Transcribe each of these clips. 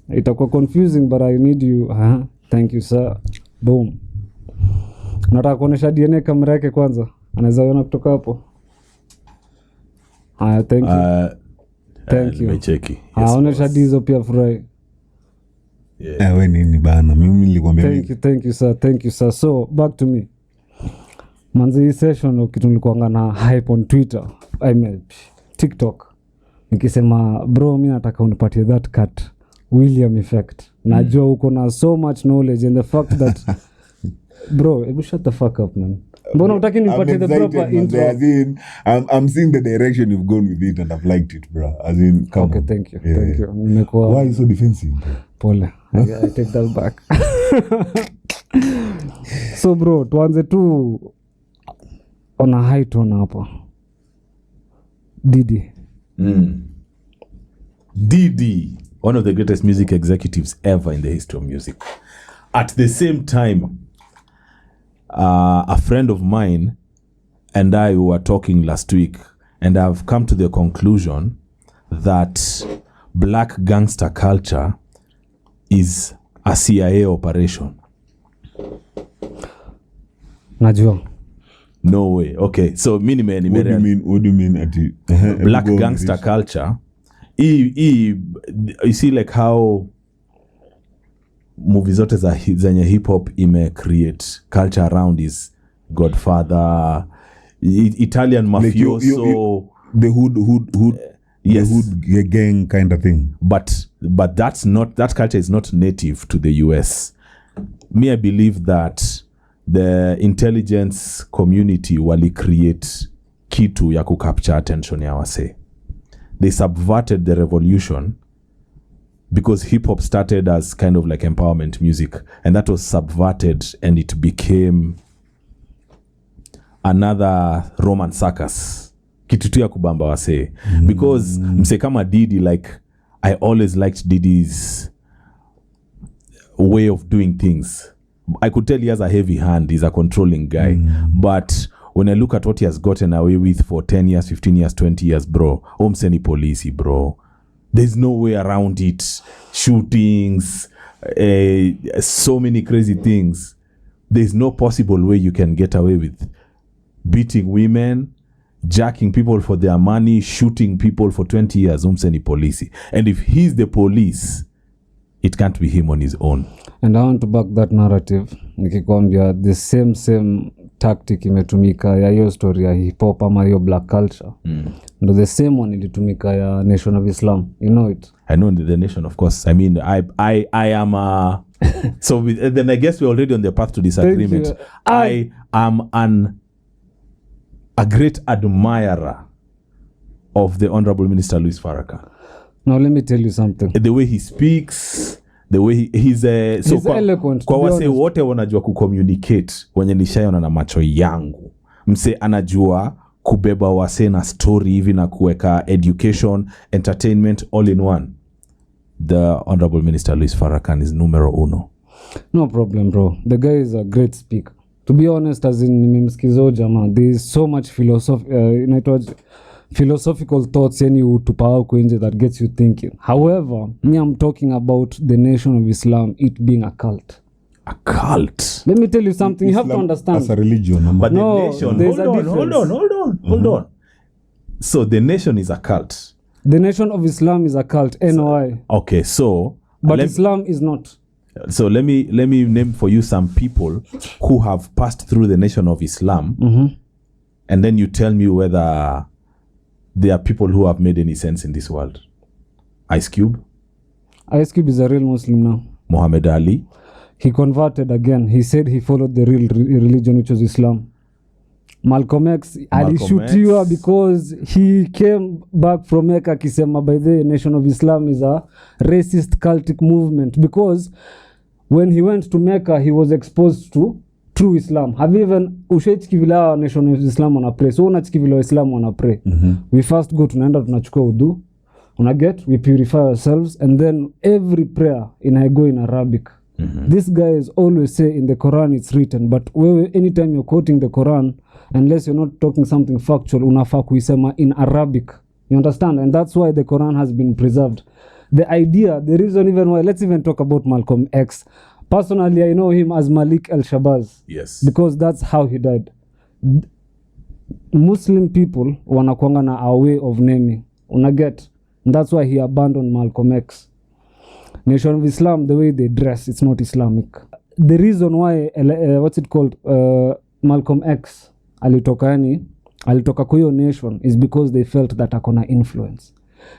itakuwa confusing but I need you. Thank you sir. Boom. Nataka kuonesha DNA kamera yake kwanza. Anaweza ona kutoka hapo. Thank you. Thank you. Nimecheki. Onesha DIZZO pia furahi. Wewe nini bana? Mimi nilikwambia. Thank you sir. So back to me. Manzi session kitu nilikuanga na hype on Twitter. I mean TikTok. Nikisema bro mimi nataka unipatie that cut William effect. Najua uko na so much knowledge and the fact that bro, shut the fuck up man. Mbona utaki nipatie the proper intro? As in, I'm seeing the direction you've gone with it and I've liked it, bro. As in, come okay, on. Thank you. Why are you so defensive? Pole. I take that back. So bro, tuanze tu on a high tone hapa. Diddy. Diddy, one of the greatest music executives ever in the history of music. At the same time, a friend of mine and I were talking last week, and I've come to the conclusion that black gangster culture is a CIA operation. Najua. No way. Okay, so What do you mean? Black gangster culture. You see like how movies zote zenye hip hop create culture around is Godfather, Italian mafioso, the hood yes, the hood gang kind of thing. But that culture is not native to the US. Me, I believe that the intelligence community wali create kitu ya kukapture attention ya wase. They subverted the revolution because hip hop started as kind of like empowerment music, and that was subverted and it became another Roman circus. Kitu tu ya kubamba wase. Because mse kama Diddy, like I always liked Diddy's way of doing things. I could tell he has a heavy hand. He's a controlling guy. But when I look at what he has gotten away with for 10 years, 15 years, 20 years, bro, Omseni police, bro. There's no way around it. Shootings, so many crazy things. There's no possible way you can get away with beating women, jacking people for their money, shooting people for 20 years. Omseni police. And if he's the police, it can't be him on his own. And I want to back that narrative. Nikikwambia the same tactic imetumika ya hiyo story ya hip hop ama hiyo black culture. No, the same one ilitumika ya Nation of Islam. You know it? I know the Nation, of course. I mean, I am so then I guess we're already on the path to disagreement. I am a great admirer of the Honorable Minister Louis Farrakhan. Now let me tell you something. The way he speaks, the way he's eloquent. Kwa wase wote wanajua kucommunicate wenye nishaiona na macho yangu. Mse anajua kubeba wase na story hivi na kuweka education, entertainment all in one. The Honorable Minister Louis Farrakhan is numero uno. No problem, bro. The guy is a great speaker. To be honest, as in nimemsikizo jama, there is so much philosophical thoughts yani utupa huko nje that gets you thinking. However, me I'm talking about the Nation of Islam, it being a cult. A cult. Let me tell you something. You have to understand. As a religion. But no, the nation... there's a difference. Hold on. So the nation is a cult. The Nation of Islam is a cult. NOI. Okay, so... But Islam is not. So let me name for you some people who have passed through the Nation of Islam. And then you tell me whether there are people who have made any sense in this world. Ice Cube. Ice Cube is a real Muslim now. Muhammad Ali. He converted again. He said he followed the real religion, which was Islam. Malcolm X alishutiwa because he came back from Mecca akisema by the Nation of Islam is a racist cultic movement, because when he went to Mecca he was exposed to true Islam. Have even ushechiki vile Nation of Islam wana pray. So unachiki vile Islam wana pray. We first go tunaenda tunachukua wudu. We purify ourselves, and then every prayer go in Arabic. This guys always say in the Quran it's written, but anytime you're quoting the Quran, unless you're not talking something factual, unafaa kuisema in Arabic. You understand? And that's why the Quran has been preserved. the idea, the reason even why, let's even talk about Malcolm X. Personally, I know him as Malik El-Shabazz. Yes. Because that's how he died. Muslim people wanakuanga na a way of naming. Unaget? That's why he abandoned Malcolm X. Nation of Islam, the way they dress, it's not Islamic. The reason why, what's it called, Malcolm X alitoka kwa hiyo nation is because they felt that akona influence.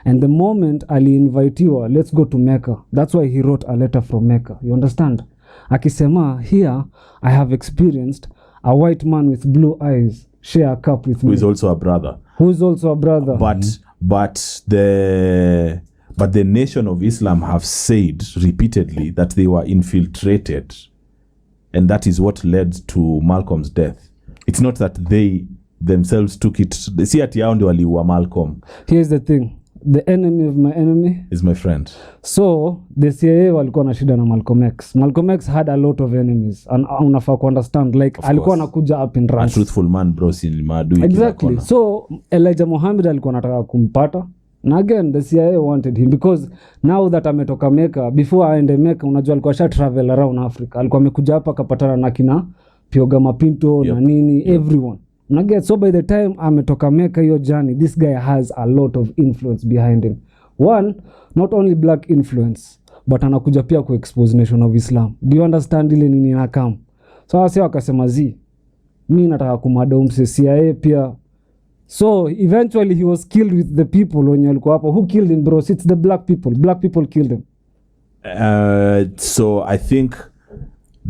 And the moment aliinvitiwa, let's go to Mecca. That's why he wrote a letter from Mecca. You understand? Akisema, here I have experienced a white man with blue eyes share a cup with me. Who is also a brother. But the Nation of Islam have said repeatedly that they were infiltrated, and that is what led to Malcolm's death. It's not that they themselves took it. Si ati yao ndio waliua Malcolm. Here's the thing. The enemy of my enemy is my friend. So the CIA walikuwa na shida na Malcolm X. Malcolm X had a lot of enemies, and unafaa ku understand, like alikuwa anakuja up in ranks. A truthful man, bro, si maadui. Exactly. So Elijah Muhammad alikuwa anataka kumpata. Na again the CIA wanted him because now that ametoka Mecca, before aende Mecca, unajua alikuwa sha travel around Africa. Alikuwa amekuja hapa akapatana na kina Pioga Mapinto na nini, everyone. Naget, so by the time ametoka Mecca hiyo journey, this guy has a lot of influence behind him. One, not only black influence, but anakuja pia ku expose Nation of Islam. Do you understand ile nini nakam? So wase wakasema mimi nataka kumada umse CIA pia. So eventually he was killed with the people wenye walikuwa hapo. Who killed him, bro? It's the black people. Black people killed him. So I think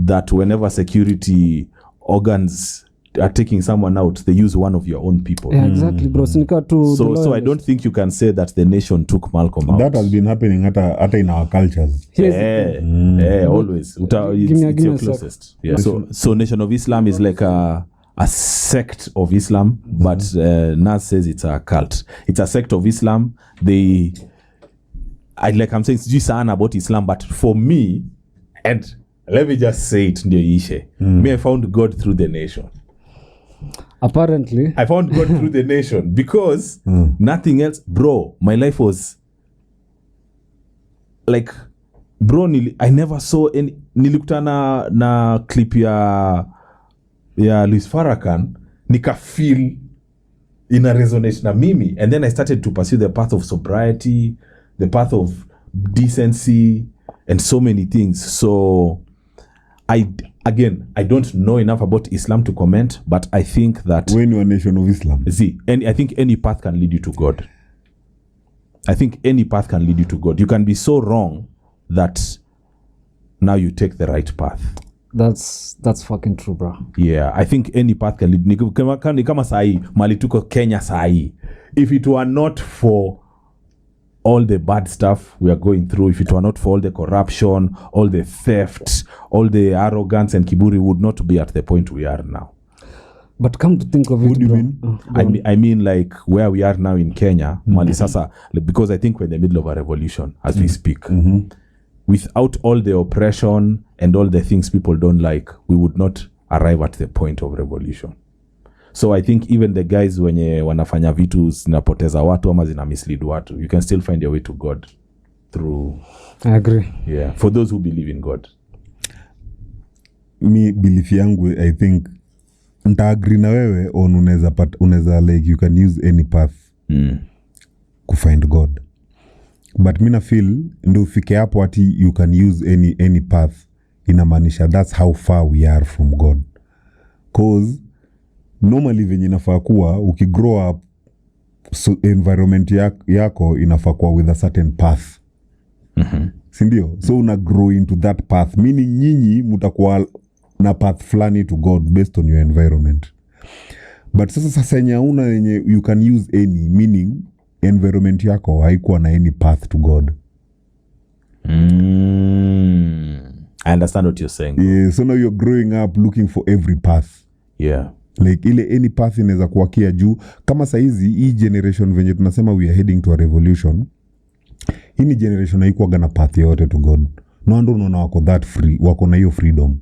that whenever security organs are taking someone out, they use one of your own people. Yeah, exactly, bro. So I don't think you can say that the nation took Malcolm out. That has been happening hata in our cultures. Always. It's your closest. Yeah. So Nation of Islam is like a sect of Islam, but Nas says it's a cult. It's a sect of Islam. I'm saying sijui sana about Islam, but for me, and let me just say it ndio ishe. Me, I found God through the nation. Apparently I found God through the nation because nothing else, bro. My life was like, bro, I never saw any. Nilikutana na clip ya Luis Farrakhan, nika feel in a resonance na mimi, and then I started to pursue the path of sobriety, the path of decency, and so many things. So I don't know enough about Islam to comment, but I think that when you are a Nation of Islam, I think any path can lead you to God. I think any path can lead you to God. You can be so wrong that now you take the right path. That's fucking true, bro. Yeah, I think any path can lead. Ni kama sahi mali tuko Kenya sahi. If it were not for all the bad stuff we are going through, if it were not for all the corruption, all the theft, all the arrogance and kiburi, would not be at the point we are now. But come to think of it, what do you mean? I mean like where we are now in Kenya, mali sasa, because I think we're in the middle of a revolution as we speak. Without all the oppression and all the things people don't like, we would not arrive at the point of revolution. So I think even the guys wenye wanafanya vitu zinapoteza watu ama zina mislead watu, you can still find your way to God through. I agree. Yeah, for those who believe in God. Mi belief yangu, I think nta agree na wewe on unaweza like you can use any path to find God. But mina feel ndo ufike hapo ati you can use any path, inamaanisha that's how far we are from God. Cause normally venye inafaa kuwa ukigrow up, so environment yako inafaa kuwa with a certain path. Sindio? So una grow into that path, meaning nyinyi mutakuwa na path flani to God based on your environment. But sasa yenye una yenye you can use any, meaning environment yako haikuwa na any path to God. I understand what you're saying. Yeah, so now you're growing up looking for every path. Yeah. Like ile any path inaweza kuwakia juu. Kama saizi hii generation venye tunasema we are heading to a revolution, hii ni generation haikuwa gana path yote to God. No ando unaona wako that free, wako na hiyo freedom.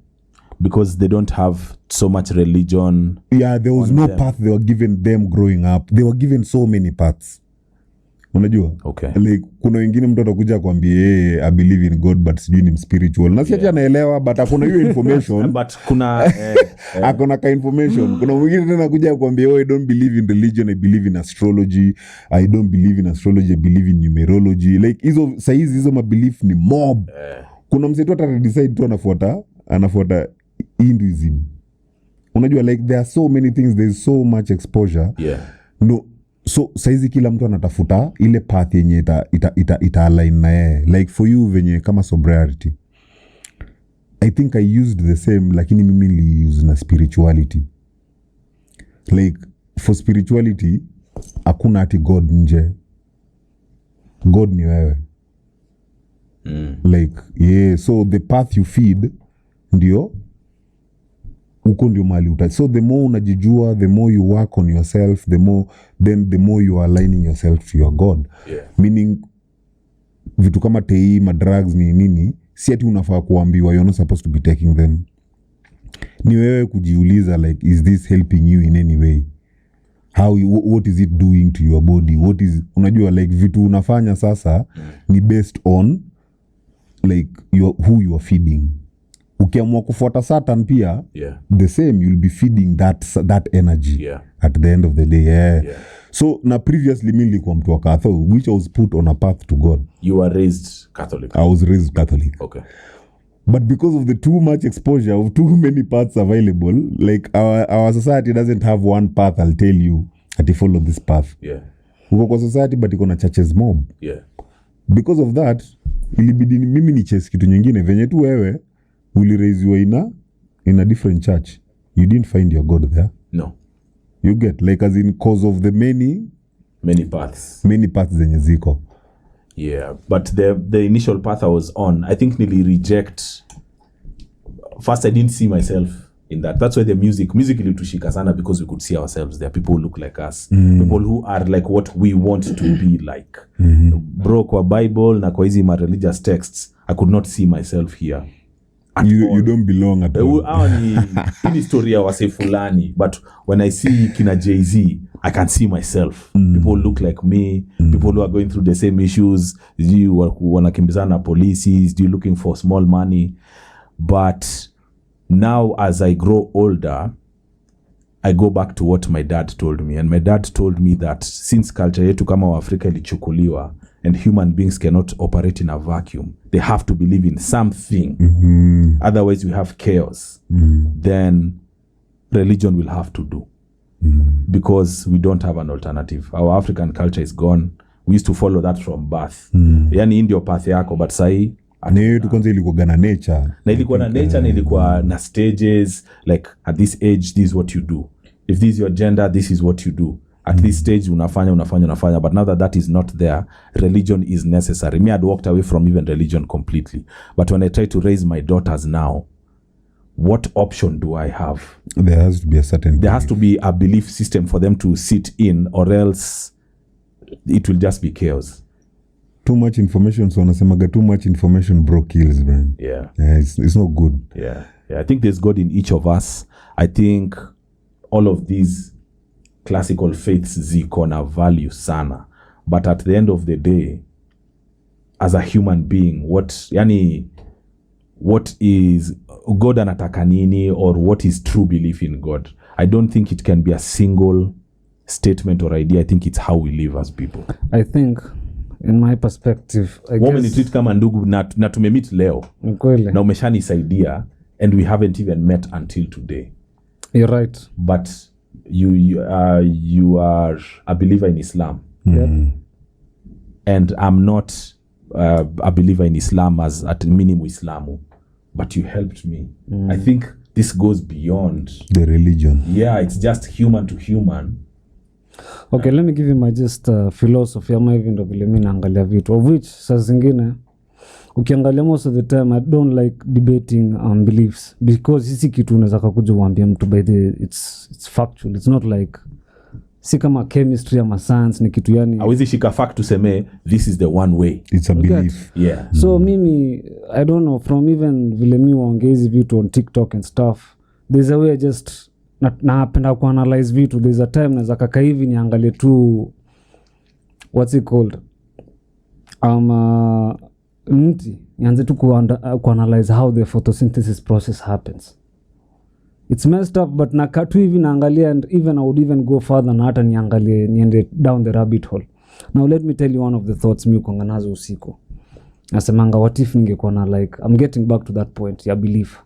Because they don't have so much religion. Yeah, there was no path they were given them growing up. They were given so many paths. unajua Okay. Like kuna wengine mtu atakuja kwambia I believe in God but sijui ni spiritual na si ati anaelewa but akona hiyo information but kuna akona ka information. Kuna mwingine tena kuja kwambia I don't believe in religion, I believe in astrology, I don't believe in astrology, I believe in numerology. Like hizo mabelief ni mob. Kuna msetu hata decide tu anafuata Hinduism. Unajua like there are so many things, there is so much exposure. No, so saizi kila mtu anatafuta ile path yenye ita align na yeye. Like for you venye kama sobriety, I think I used the same, lakini mimi niliuse na spirituality. Like for spirituality hakuna ati God nje, God ni wewe. Like yeah, so the path you feed ndio uko ndio mali uta. So the more unajijua, the more you work on yourself, the more you are aligning yourself to your God. Meaning vitu kama tei, drugs ni nini, si ati unafaa kuambiwa you're not supposed to be taking them. Ni wewe kujiuliza like is this helping you in any way? What is it doing to your body? Unajua like vitu unafanya sasa ni based on like who you are feeding. Ukiamua kufuata Satan pia the same, you'll be feeding that energy at the end of the day. So na previously mimi nilikuwa mtu wa Catholic, which I was put on a path to God. You were raised Catholic? I was raised Catholic. Okay. But because of the too much exposure of too many paths available, like our society doesn't have one path. I'll tell you that you follow this path. Uko kwa society but iko na churches mob. Because of that ilibidi mimi ni chase kitu nyingine venye tu wewe uliraiziwa in a different church. You didn't find your God there. No. You get like as in cause of the many paths zenye ziko. But the initial path I was on, I think nearly reject. First I didn't see myself in that. That's why the music ilitushika sana, because we could see ourselves there. People who look like us, people who are like what we want to be like. Bro, kwa Bible na kwa hizi religious texts, I could not see myself here. You don't belong at all. Ni historia wase fulani, but when I see kina Jay-Z, I can see myself. People look like me, people who are going through the same issues. You wanakimbizana na policies, you looking for small money. But now as I grow older, I go back to what my dad told me. And my dad told me that since culture yetu kama wa Afrika ilichukuliwa, and human beings cannot operate in a vacuum, they have to believe in something. Otherwise we have chaos. Then religion will have to do. Because we don't have an alternative. Our African culture is gone. We used to follow that from birth. Yani ndio path yako, but sahi yetu kwanza ilikuwa na nature. Na ilikuwa na nature, na ilikuwa na stages, like at this age this is what you do. If this is your gender, this is what you do. At this stage unafanya. But now that is not there, religion is necessary. Me, I'd walked away from even religion completely. But when I try to raise my daughters now, what option do I have? There has to be a certain There has to be a belief system for them to sit in, or else it will just be chaos. Too much information, so wanasemaga too much information bro kills, man. It's not good. I think there's God in each of us. I think all of these classical faiths ziko na value sana, but at the end of the day, as a human being, what is God anataka nini, or what is true belief in God? I don't think it can be a single statement or idea. I think it's how we live as people. I think in my perspective, Women treat kama ndugu na tumemit leo na umeshanisaidia, and we haven't even met until today. You're right. But you are a believer in Islam. And I'm not a believer in Islam as at minimum Islamu, but you helped me. I think this goes beyond the religion. It's just human to human. Okay, let me give you my just philosophy ama hivi ndo vile mimi naangalia vitu, of which saa zingine ukiangalia most of the time I don't like debating beliefs, because hisi kitu unaweza kuja uambie mtu by the it's factual. It's not like si kama chemistry ama science, ni kitu yani hawezi shika fact tuseme this is the one way. It's a belief. So mimi I don't know, from even vile mimi waongezi vitu on TikTok and stuff, there's a way I just napenda kuanalyze vitu. There's a time naweza kaka hivi niangalie tu what's it called, mti nianze tu kuanalyze how the photosynthesis process happens. It's messed up, but nakatu hivi naangalia, and even I would even go further na hata niende down the rabbit hole. Now let me tell you one of the thoughts mi ukonga nazo usiku. Nasemanga, what if ningekuwa na like, I'm getting back to that point ya belief.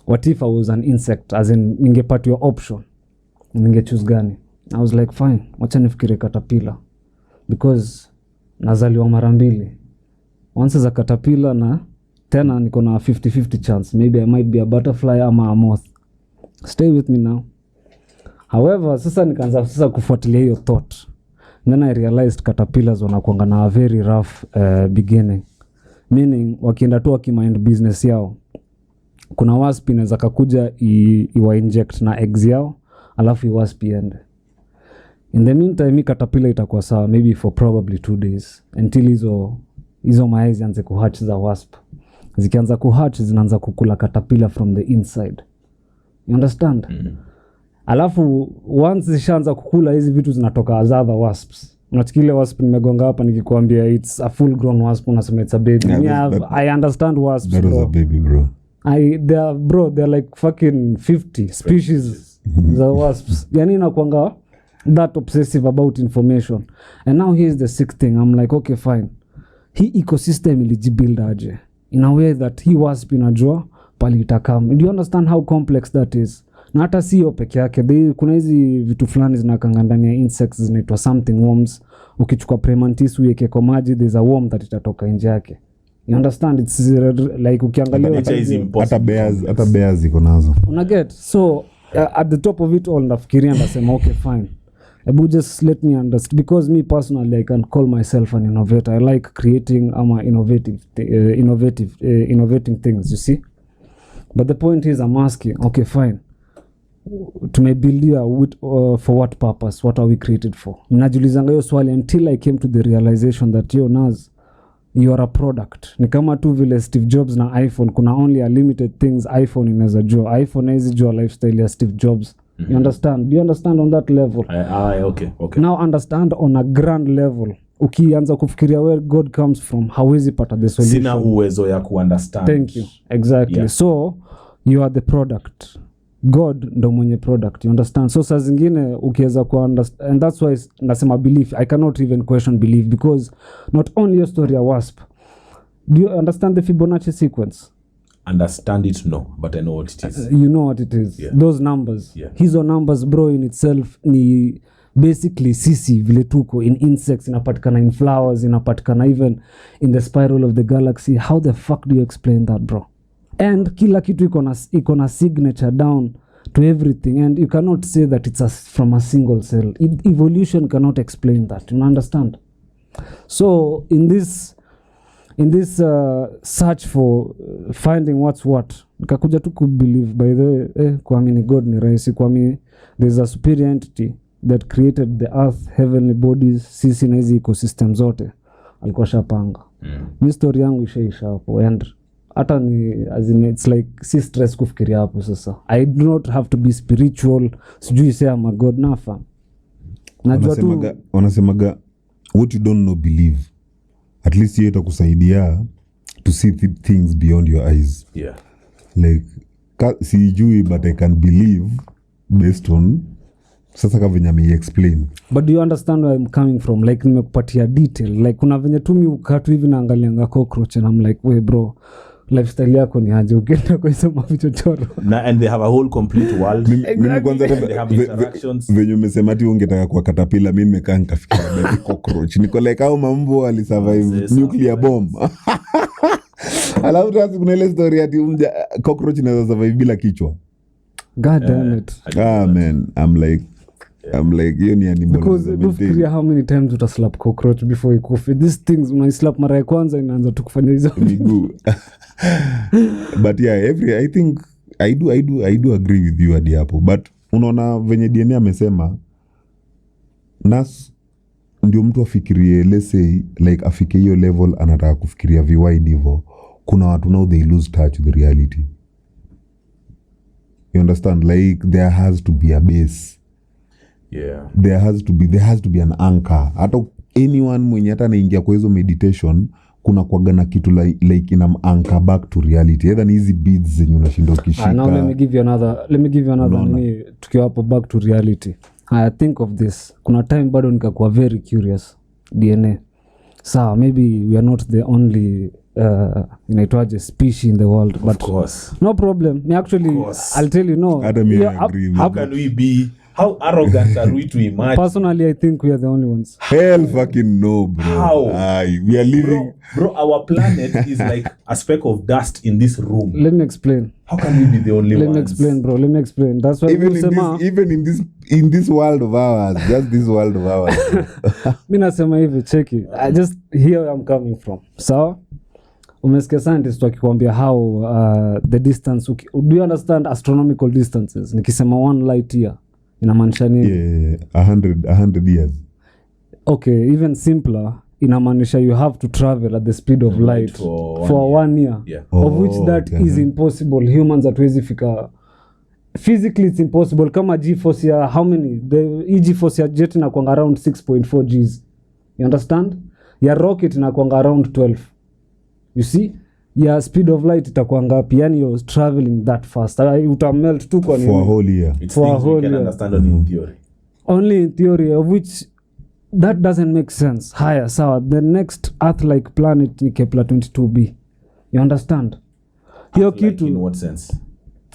What if I was an insect, as in ningepatiwa option, ninge choose gani? I was like, fine, wacha nifikire caterpillar, because nazaliwa mara mbili, once as a caterpillar na tena niko na 50-50 chance, maybe I might be a butterfly ama a moth. Stay with me now. However, sasa nikaanza sasa kufuatilia hiyo thought, then I realized caterpillars wanakuanga na a very rough beginning, meaning wakienda tu wakimind business yao, kuna wasp inaweza kakuja iwa inject na eggs yao, alafu iwasp iende. In the meantime, caterpillar itakuwa sawa maybe for probably 2 days until hizo mayai zianze kuhatch za wasp. Zikianza kuhatch zinaanza kukula caterpillar from the inside. You understand? Alafu once zishaanza kukula hizi vitu zinatoka as other wasps. Unachikile wasp nimegonga hapa nikikwambia it's a full grown wasp, unasema it's a baby. I understand wasps. That was a baby, bro. They're like fucking 50 species za wasps. Yani inakuanga that obsessive about information. And now here's the sixth thing. I'm like, okay, fine. Hii ecosystem ilijibuild aje in a way that he wasp inajua pali itakam. Do you understand how complex that is? Na hata sio peke yake, kuna hizi vitu fulani zinakanga ndani ya insects zinaitwa something worms. Ukichukua premantis uweke kwa maji, there's a worm that itatoka nje yake. You understand? It's like ukiangalia hata bears ziko nazo. Una get? So at the top of it all nafikiria ndasema okay, fine. Ebu just let me understand, because me personally I can call myself an innovator. I like creating innovating things, you see. But the point is, I'm asking, okay, fine, tumebuildia for what purpose? What are we created for? Najulizanga hiyo swali until I came to the realization that Naz, you are a product. Ni kama tu vile Steve Jobs na iPhone, kuna only a limited things iPhone inaweza jua. iPhone haizi jua lifestyle ya Steve Jobs. You understand? Do you understand on that level? Okay. Now understand on a grand level. Ukianza kufikiria where God comes from, hawezi pata the solution. Sina uwezo ya kuunderstand. Thank you. Exactly. Yeah. So you are the product. God ndo mwenye product. You understand? So saa zingine ukiweza kuunderstand, and that's why nasema belief. I cannot even question belief, because not only your story a wasp. Do you understand the Fibonacci sequence? Understand it, no, but I know what it is. You know what it is. Yeah. Those numbers. Yeah. Hizo numbers, bro, in itself ni basically sisi vile tuko in insects, inapatikana in flowers, inapatikana even in the spiral of the galaxy. How the fuck do you explain that, bro? And kila kitu iko na signature down to everything, and you cannot say that it's from a single cell. Evolution cannot explain that. You understand? So in this search for finding what's what, nikakuja tu kubelieve by the kuamini God ni rahisi. Kuamini there's a superior entity that created the earth, heavenly bodies, sisi na hizi ecosystem zote alikuwa shapanga. Mi story yangu ishaisha hapo, and hata ni as in it's like si stress kufikiria hapo sasa. I do not have to be spiritual, sijui say I'm a God, nafa. Najua tu wanasemaga what you don't know believe. At least hiyo itakusaidia to see things beyond your eyes. Yeah. Like sijui but I can believe based on sasa kama venye me explain. But do you understand where I'm coming from? Like nimekupatia detail. Like kuna venye tu mi ukatu hivi naangalianga cockroach and I'm like, "Wey bro, lifestyle yako ni aje ukienda kwa hizo mavichochoro?" And they have a whole complete world. Mimi kwanza they have interactions. Venye umesema ati ungetaka kwa caterpillar, mimi nimekaa nikafikiria baby cockroach. Niko like how mambo alisurvive nuclear bomb. Alafu tasi kuna ile story ati cockroach inaweza survive bila kichwa. God damn it. Man, I'm like hiyo ni animal. Because don't figure how many times utaslap cockroach before ikufe. These things when I slap mara ya kwanza inaanza tu kufanya hizo miguu. But yeah, I think I do agree with you hadi hapo. But unaona venye DNA amesema nas ndio mtu afikirie, let's say like afike hiyo level anataka kufikiria viwide hivyo. Kuna watu now they lose touch with reality. You understand? Like there has to be a base. Yeah. There has to be an anchor. Hata anyone mwenye hata anaingia kwa hizo meditation kuna kuaga na kitu like ina anchor back to reality, either ni hizi beads zenye unashinda ukishika. Now let me give you another nini tukiwa hapo back to reality. I think of this, kuna time bado nikakuwa very curious DNA. So maybe we are not the only inaitwaje species in the world, but Of course. no problem. Me actually I'll tell you no. Hata mimi agree with How can we be? How arrogant are we to imagine? Personally, I think we are the only ones. Hell fucking no, bro. How? Aye, we are living. Bro, our planet is like a speck of dust in this room. Let me explain. How can we be the only Let ones? me explain, bro. Let me explain. That's why Even in this world of ours, just this world of ours. mi nasema hivi, cheki. I just here where I'm coming from. So, umesikia scientist wakikwambia how the distance, do you understand astronomical distances? Nikisema 1 light year inamaanisha nini? Yeah, 100 years. Okay, even simpler inamaanisha you have to travel at the speed of light for 1 year. Yeah. Of which that is impossible. Humans hatuwezi fika. Physically it's impossible. Kama G-force ya how many? The G-force ya jet inakuanga around 6.4 Gs. You understand? Ya rocket inakuanga around 12. You see? Ya speed of light itakuwa ngapi? Yani you're traveling that fast. Utamelt tu kwa nini? For a whole year. It's For a things we whole can year. understand only in theory. Only in theory, of which that doesn't make sense. Higher, sawa. The next Earth-like planet ni Kepler 22b. You understand? Hiyo Like kitu in what sense?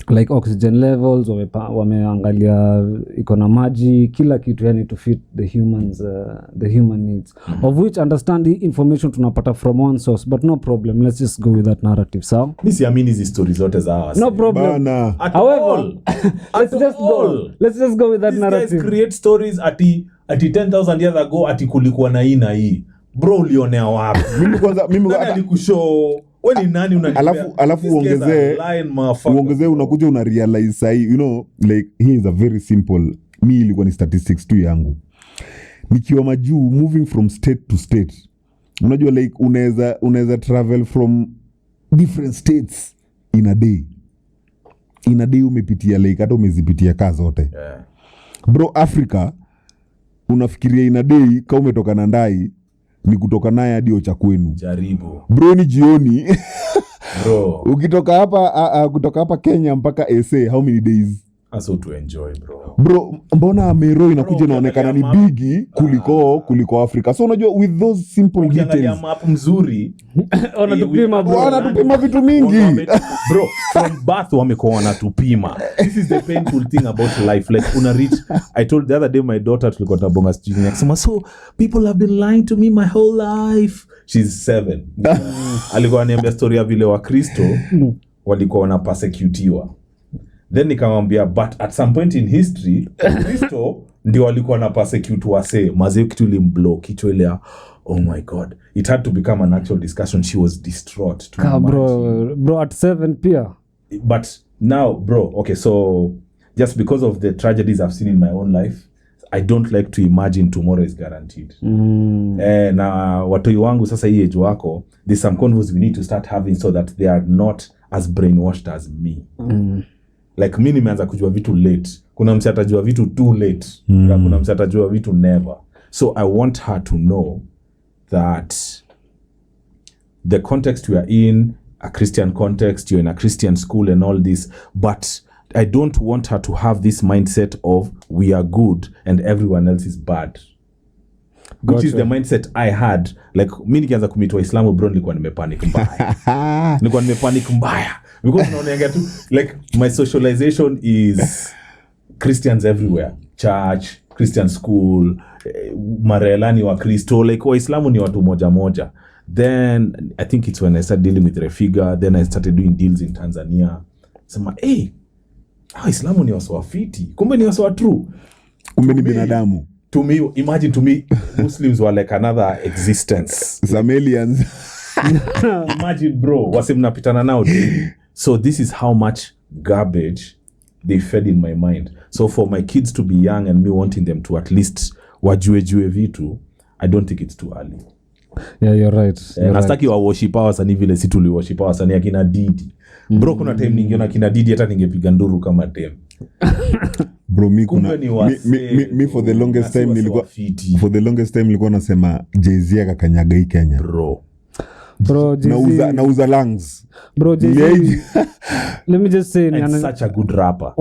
like oxygen levels wameangalia iko na maji, kila kitu, yani to fit the human needs, of which understand the information tunapata from one source, but no problem, let's just go with that narrative. So Mi siamini hizi stories zote za hawa. no problem. Bana. At However, all. let's just go with that These guys narrative. create stories ati 10,000 years ago ati kulikuwa na hii na hii. Bro, ulionea wapi? Mimi Nani alikushow? Wewe ni nani unanipea? alafu These guys are uongezee lying, motherfucker. uongezee unakuja una realize sahi, you know, like here is a very simple, mi ilikuwa ni statistics tu yangu nikiwa majuu, moving from state to state, unajua like unaweza travel from different states in a day umepitia like hata umezipitia kaa zote. Yeah. Bro, Africa unafikiria in a day kama umetoka na ndai ni kutoka naye hadi ocha kwenu. Jaribu. Bro, ni jioni. Bro. Ukitoka hapa Kenya mpaka SA, how many days? Aso to enjoy, bro. Bro, mbona Meru inakuja inaonekana ni ukiangalia bigi kuliko Africa. So unajua with those simple Ukiangalia details, map mzuri, Wanatupima, bro. wanatupima vitu mingi. Bro, from birth wamekuwa wanatupima. This is the painful thing about life. Like una reach, I told the other day my daughter tulikuwa tabonga sijini akisema, so people have been lying to me my whole life. She's 7. Alikuwa ananiambia story ya vile wa Kristo walikuwa wana persecutiwa. Then nikamwambia, but at some point in history Kristo ndio walikuwa na persecute wase. Mazee kitu limblow kitu ile, oh my god, it had to become an actual discussion. She was distraught to imagine. Bro at 7 pia. But now, bro, okay, so just because of the tragedies I've seen in my own life, I don't like to imagine tomorrow is guaranteed. Na watoi wangu sasa hii age wako, there's some convos we need to start having so that they are not as brainwashed as me. Like mi nimeanza kujua vitu late. Kuna msi atajua vitu too late. Kuna msi atajua vitu never. So I want her to know that the context we are in, a Christian context, you're in a Christian school and all this, but I don't want her to have this mindset of we are good and everyone else is bad. Which is the mindset I had. Like mi nikianza kumit Waislamu, bro, nilikuwa nimepanic mbaya. Because unaonanga tu like my socialization is Christians everywhere. Church, Christian school, marelani wa Kristo, like Waislamu ni watu moja. Then I think it's when I started dealing with Refiga, then I started doing deals in Tanzania. Sema, hey, Waislamu ni watu wafiti. Kumbe ni watu true. Kumbe ni binadamu. To me, imagine to me, Muslims were like another existence. Some aliens. Imagine, bro, wase mnapitana nao daily. So this is how much garbage they fed in my mind. So for my kids to be young and me wanting them to at least wajue vitu, I don't think it's too early. Yeah, you're right. You're nastaki wa worship hawa wasanii vile si tuli worship hawa wasanii akina Diddy. Bro, kuna time ningeona kina Diddy hata ningepiga nduru kama dem. Bro, mi for the longest time nilikuwa nasema Jay-Z akakanyaga hii Kenya. Bro, nauza lungs. Bro, Jay-Z. Let me just say, and such a good rapper.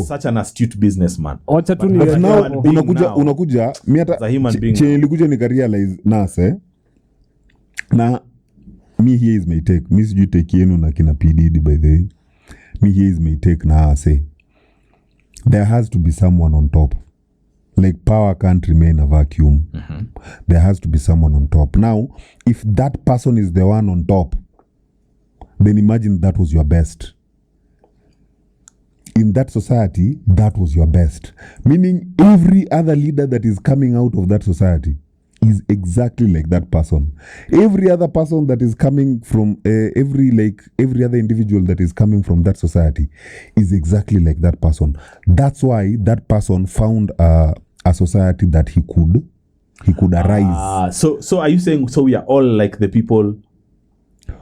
Such an astute businessman. Wacha tu ni unakuja mi hata nilikuja nikarealize nase na me here is my take. Mi sijui take yenu na kina P.Diddy by the way. Me here is my take na say there has to be someone on top. Like power can't remain a vacuum. There has to be someone on top. Now, if that person is the one on top, then imagine that was your best. In that society, that was your best. Meaning every other leader that is coming out of that society is exactly like that person. Every other person that is coming from every other individual that is coming from that society is exactly like that person. That's why that person found a society that he could arise. So are you saying we are all like the people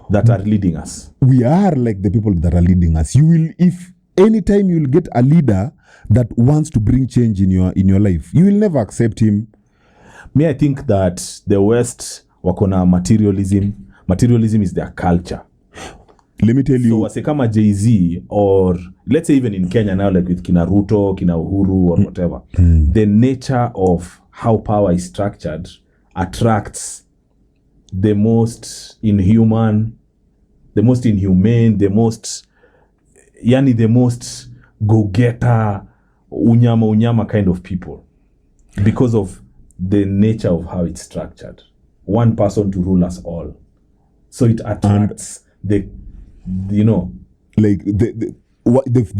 that are leading us? We are like the people that are leading us. You will, if anytime you will get a leader that wants to bring change in your life, you will never accept him. Me, I think that the West wakona materialism. Materialism is their culture. Let me tell you. So wase kama Jay-Z, or let's say even in Kenya now, like with kina Ruto, kina Uhuru, or whatever, the nature of how power is structured attracts the most inhumane, the most go-getter, unyama kind of people, because of the nature of how it's structured. One person to rule us all. So it attracts the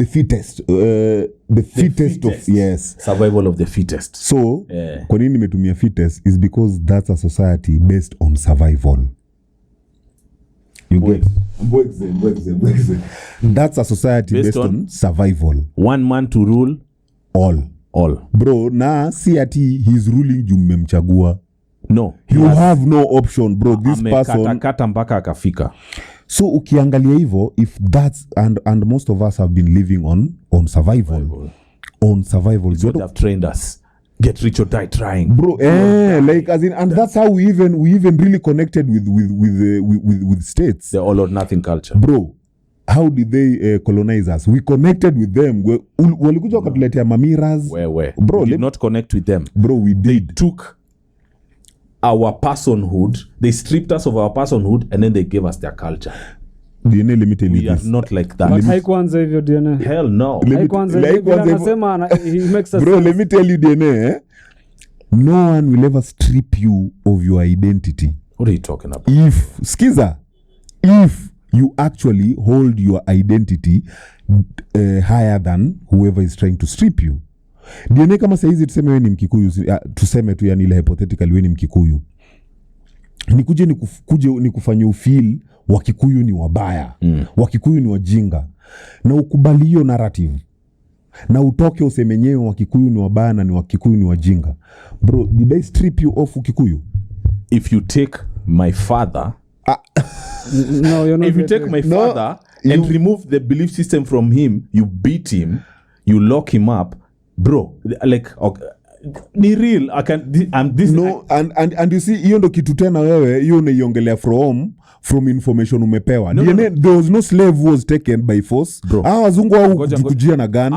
fittest. The fittest of, yes. Survival of the fittest. So, kwa nini nimetumia fittest is because that's a society based on survival. You get? That's a society based on survival. One man to rule all. Bro, na si ati he's ruling juu mmemchagua. No. You have no option, bro. This person kata mpaka akafika. So ukiangalia hivyo, if that's and most of us have been living on survival. On survival. It's what have trained us. Get rich or die trying. Bro, like as in, and that's how we even really connected with states. The all or nothing culture. Bro, how did they colonize us? We connected with them. Walikuja wakatuletea mamiras. Bro, we did not connect with them. Bro, we did. They took our personhood, they stripped us of our personhood, and then they gave us their culture. DNA, let me tell you we this. Are not like that. But haikuanza hivyo DNA. Hell no. Bro, let me tell you DNA, no one will ever strip you of your identity. What are you talking about? If you actually hold your identity higher than whoever is trying to strip you. DNA kama saizi tuseme wewe ni Mkikuyu, tuseme tu yani ile hypothetically wewe ni Mkikuyu. Nikufanye ufeel Wakikuyu ni wabaya. Wakikuyu ni wajinga. Na ukubali hiyo narrative. Na utoke usemenyewe Wakikuyu ni wabaya na ni Wakikuyu ni wajinga. Bro, did I strip you off Ukikuyu? If you take my father no, you're not. If you take my father and remove the belief system from him, you beat him, you lock him up, bro, like okay, ni real. And you see, hiyo ndo kitu tena wewe hiyo unaiongelea from information umepewa. No. There was no slave who was taken by force. Wazungu wao kujikujia na gun.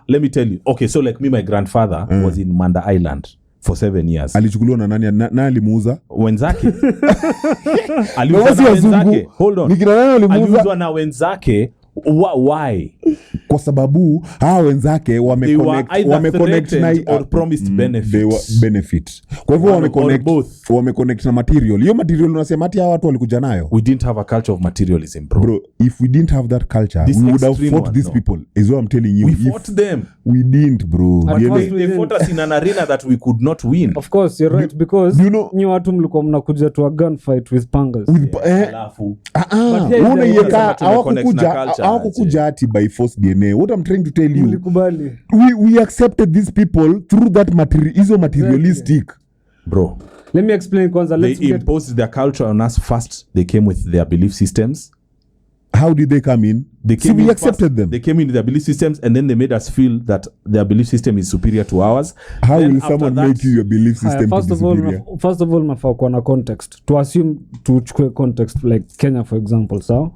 Let me tell you. Okay, so like me, my grandfather was in Manda Island for 7 years. Alichukuliwa na nani? Na alimuuza wenzake. Aliuza na wenzake. Hold on. Aliuzwa na wenzake. Why? Kwa sababu hawa wenzake wameconnect na or promised benefit. Kwa hivyo wameconnect na material. Hiyo material unasema ati hawa watu walikuja nayo. We didn't have a culture of materialism, bro. Bro, if we didn't have that culture, we would have fought these people. Is what I'm telling you. We fought them. We didn't, bro. They fought us in an arena that we could not win. Of course, you're right, because nyi watu mlikuwa mnakuja to a gunfight with pangas. Hawakukuja ati by force DNA. What I'm trying to tell you, mlikubali. We accepted these people through that materialistic. Bro, let me explain kwanza. they imposed their culture on us first. They came with their belief systems. How did they come in? We accepted them. They came in with their belief systems, and then they made us feel that their belief system is superior to ours. How will someone make you your belief system to be superior? First of all, nafaa kuwa na context. To assume, tuchukue context like Kenya for example, so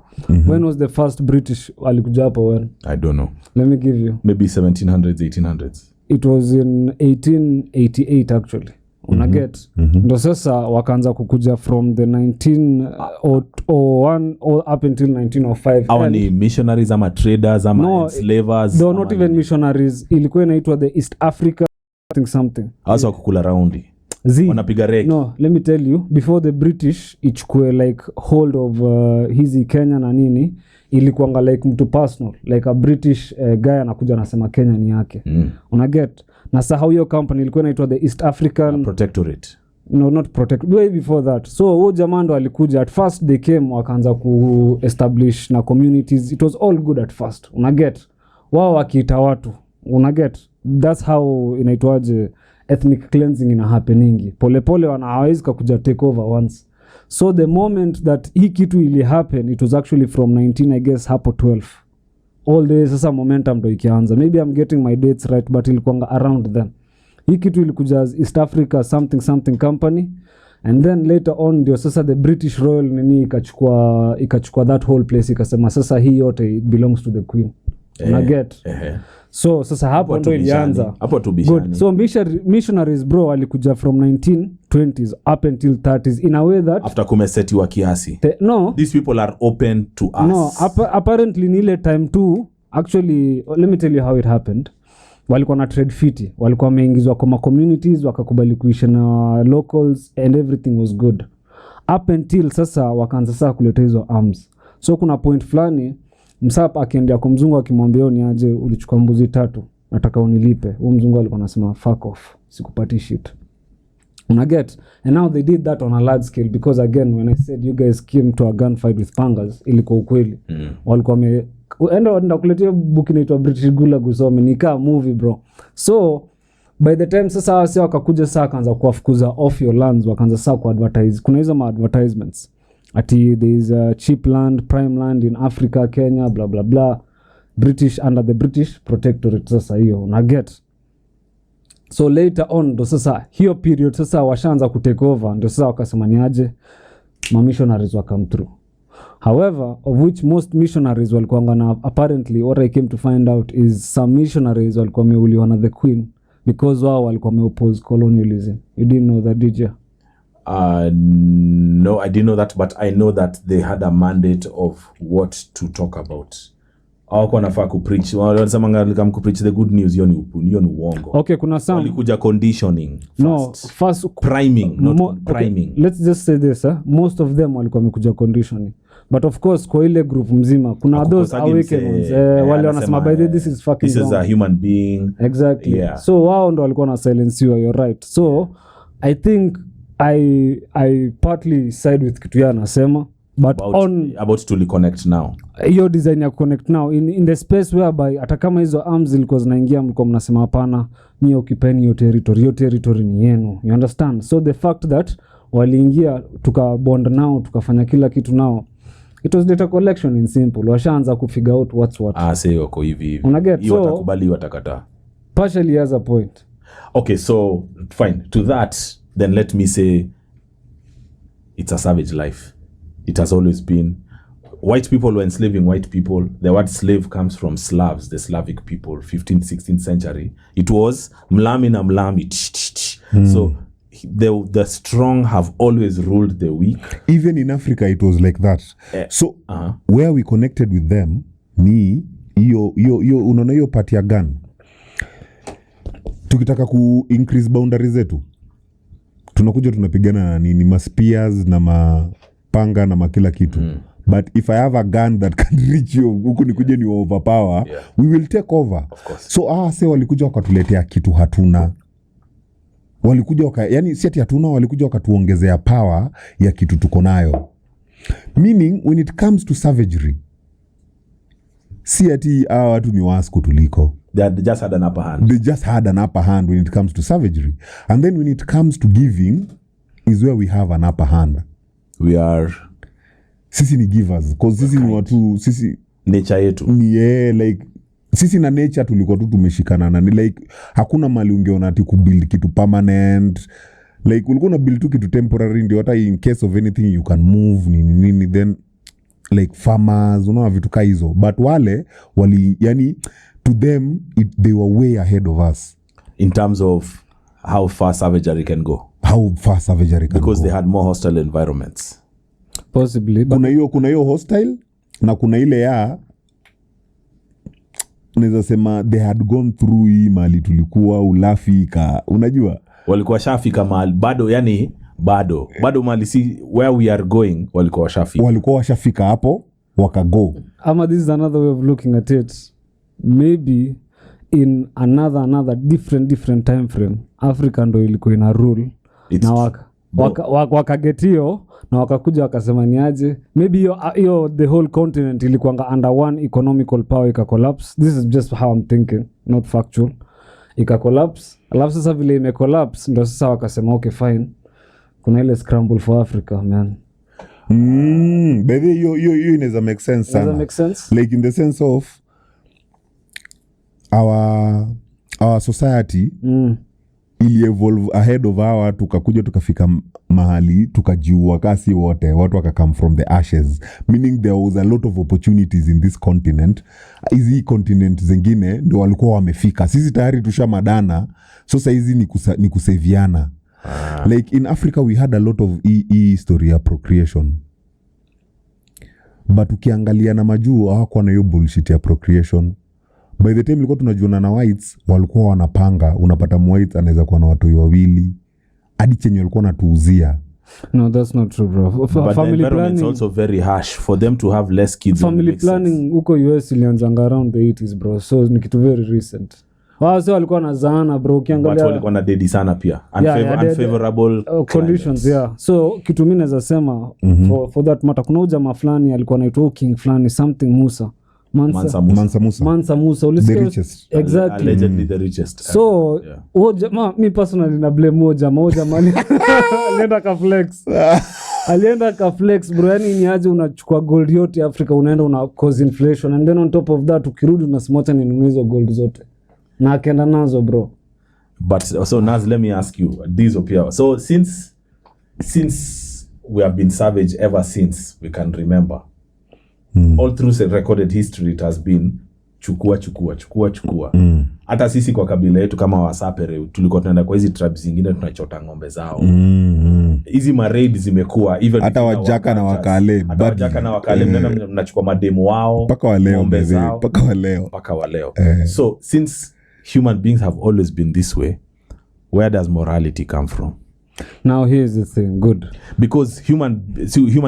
when was the first British alikuja hapa when? I don't know. Let me give you. Maybe 1700s, 1800s. It was in 1888 actually. Unaget. Ndo sasa wakaanza kukuja from the 1901 up until 1905. Our ni missionaries ama traders ama enslavers. They were not even missionaries. Ilikuwa inaitwa the East Africa something. Also kukula raundi. Wanapiga reki. No, let me tell you, before the British ichukue like hold of hizi Kenya na nini, ilikuanga like mtu personal, like a British guy anakuja anasema Kenya ni yake. Unaget? Na sasa hiyo company ilikuwa inaitwa the East African Protectorate. No, not protect. Way before that. So huo jamaa ndo alikuja. At first they came wakaanza ku establish na communities. It was all good at first. Unaget? Wao wakiita watu. Unaget? That's how inaitwaje ethnic cleansing ina happeningi. Polepole hawezi kuja take over once. So the moment that hii kitu ili happen, it was actually from 19 I guess hapo 12. All the sasa momentum ndo ikianza. Maybe I'm getting my dates right, but ilikuanga around then. Hii kitu ilikuja as East Africa something company, and then later on ndio sasa the British Royal nini ikachukua that whole place, ikasema sasa hii yote it belongs to the Queen. Unaget? So sasa hapo ndo ilianza. Hapo tubishani. Good. So missionaries bro walikuja from 1920s up until 30s in a way that after kumesetiwa kiasi. No. These people are open to us. No, apparently ni ile time too. Actually, let me tell you how it happened. Walikuwa na trade fiti. Walikuwa wameingizwa kwa communities, wakakubali kuishi na locals and everything was good. Up until sasa wakaanza sasa kuleta hizo arms. So kuna point fulani msapa akiendea kwa mzungu akimwambia ni aje ulichukua mbuzi 3 nataka unilipe. Huyo mzungu alikuwa anasema fuck off, sikupati shit. Unaget? And now they did that on a large scale because again when I said you guys came to a gunfight with pangas, ilikuwa ukweli. Walikuwa enda kuletea book inaitwa British Gulag usome, ni kama movie bro. So by the time sasa wase wakakuja sasa kaanza kuwafukuza off your lands, wakaanza sasa ku advertise. Kuna hizo advertisements ati there is a cheap land, prime land in Africa, Kenya, blah blah blah, British under the British protectorate. Sasa hiyo una get. So later on ndo sasa hiyo period sasa washaanza ku take over, ndo sasa wakasema ni aje ma missionaries wa come through. However, of which most missionaries walikuwa na apparently what I came to find out is some missionaries walikuwa wameuliwa na the Queen because wao walikuwa wameoppose colonialism. You didn't know that, did you? No, I didn't know that, but I know that they had a mandate of what to talk about. Hawako nafaa kupreach. Wanasema ngalika kupreach the good news, hiyo ni uongo. Okay, kuna some walikuja conditioning first. No, first priming, not priming. Okay, let's just say this, most of them walikuwa wamekuja conditioning. But of course kwa ile group mzima kuna those awakened ones wale wanasema by this is fucking this is a human being. Exactly. Yeah. So wao ndo walikuwa na silence you, you're right. So I think I partly side with kitu ya nasema, but about to connect now. Hiyo design ya connect now in the space whereby hata kama hizo arms zilikuwa zinaingia mlikuwa mnasema hapana, ni ukipeni hiyo territory ni yenu. You understand? So the fact that waliingia tukabond nao tukafanya kila kitu nao, it was data collection in simple. Washaanza kufigure out what's what. Say wako hivi. Unaget? Hiyo watakubali watakata. Partially has a point. Okay, so fine. To that, then let me say it's a savage life. It has always been. White people were enslaving white people. The word slave comes from Slavs, the Slavic people, 15th, 16th century. It was mlami na mlami. So the strong have always ruled the weak. Even in Africa it was like that. So where we connected with them ni hiyo unaona hiyo part ya gun. Tukitaka ku increase boundaries zetu, tunakuja tunapigana ni spears na mapanga na makila kitu. But if I have a gun that can reach you, huku nikuje ni overpower, we will take over. So say walikuja wakatuletea kitu hatuna. Walikuja yani si ati hatuna, walikuja wakatuongezea power ya kitu tuko nayo. Meaning when it comes to savagery si ati hawa watu ni waas kutuliko. They just had an upper hand. They just had an upper hand when it comes to savagery. And then when it comes to giving is where we have an upper hand. We are... Sisi ni givers. Because sisi ni watu... Sisi... Nature yetu. Yeah, like... Sisi na nature tulikuwa tu tumeshikana na ni like... Hakuna mali ungeona ati kubuild kitu permanent. Like ulikuwa na build tu kitu temporary ndio hata in case of anything you can move nini then like farmers unaona vitu ka hizo. But wale wali yani to them they were way ahead of us in terms of how far savagery can go. How far savagery can because go. They had more hostile environments. Possibly. Kuna hiyo hostile na kuna ile ya naweza sema they had gone through hii mali tulikuwa ulafika unajua walikuwa shafika mahali bado yani bado mali si where we are going walikuwa washafika hapo wakago. Ama this is another way of looking at it. Maybe in another different time frame Africa ndo ilikuwa ina rule na wakagetio na wakakuja wakasema ni aje maybe hiyo the whole continent ilikuwa under one economical power ika collapse. This is just how I'm thinking, not factual. Ika collapse alafu sasa vile ime collapse ndo sasa wakasema okay fine kuna ile scramble for Africa man. Baby you inaweza make sense sana. Make sense? Like in the sense of our society ili evolve ahead of our tukakuja tukafika mahali tukajiua kasi wote watu waka come from the ashes, meaning there was a lot of opportunities in this continent. Hizi continent zingine ndio walikuwa wamefika, sisi tayari tushamadana, so sasa hizi ni kusaviana. Like in Africa we had a lot of history ya procreation, but ukiangalia na majuu hawakuwa na hiyo bullshit ya procreation. By the time ilikuwa tunajuana na whites walikuwa wanapanga, unapata whites anaweza kuwa na watu wawili hadi chenye walikuwa natuuzia. No, that's not true bro. But family planning is also very harsh for them to have less kids. Family planning huko US ilianzanga around the 80s bro, so ni kitu very recent. Wao sio walikuwa wanazaana bro, ukiangalia but walikuwa na dedi sana pia unfavorable conditions. Yeah, so kitu mimi naweza sema for that matter, kuna ujamaa fulani alikuwa anaitwa King fulani something Mansa Musa. The richest. Exactly. Allegedly the richest. So jamaa mi personally na blame jamaa alienda ka flex bro, yani ni aje unachukua gold yote Africa unaenda una cause inflation and then on top of that ukirudi unasimota ni nunuzo gold zote na akaenda nazo bro. But so Naz, let me ask you DIZZO pia. So since we have been savage ever since we can remember, all through the recorded history it has been chukua. Hata sisi kwa kabila yetu kama Wasapere tulikuwa tunaenda kwa hizi tribes zingine tunachota ng'ombe zao. Hizi maraid zimekuwa even hata Wajaka na Wakale. Mnachukua mademu wao mpaka wa leo. So since human beings have always been this way, where does morality come from? Now here's the thing, good. Because human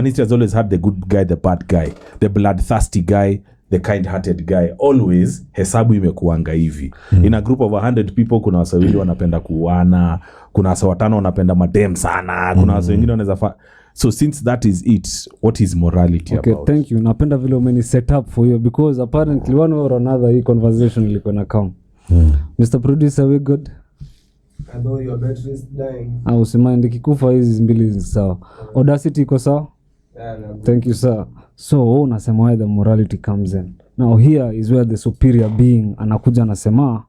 history has always had the good guy, the bad guy, the bloodthirsty guy, the kind-hearted guy. Always hesabu imekuanga hivi. In a group of 100 people kuna wasa wawili wanapenda kuuana, kuna wasa watano wanapenda madem sana, kuna wasa wengine wanaweza so since that is it, what is morality about? Okay, thank you. Napenda vile umeni set up for you because apparently one way or another hii conversation ilikuwa na come. Mr. Producer, we good? I know your battery is dying. Usimaindi kikufa hizi mbili sawa. Audacity iko sawa? Yeah. Thank you sir. So unasema why the morality comes in. Now here is where the superior being anakuja anasema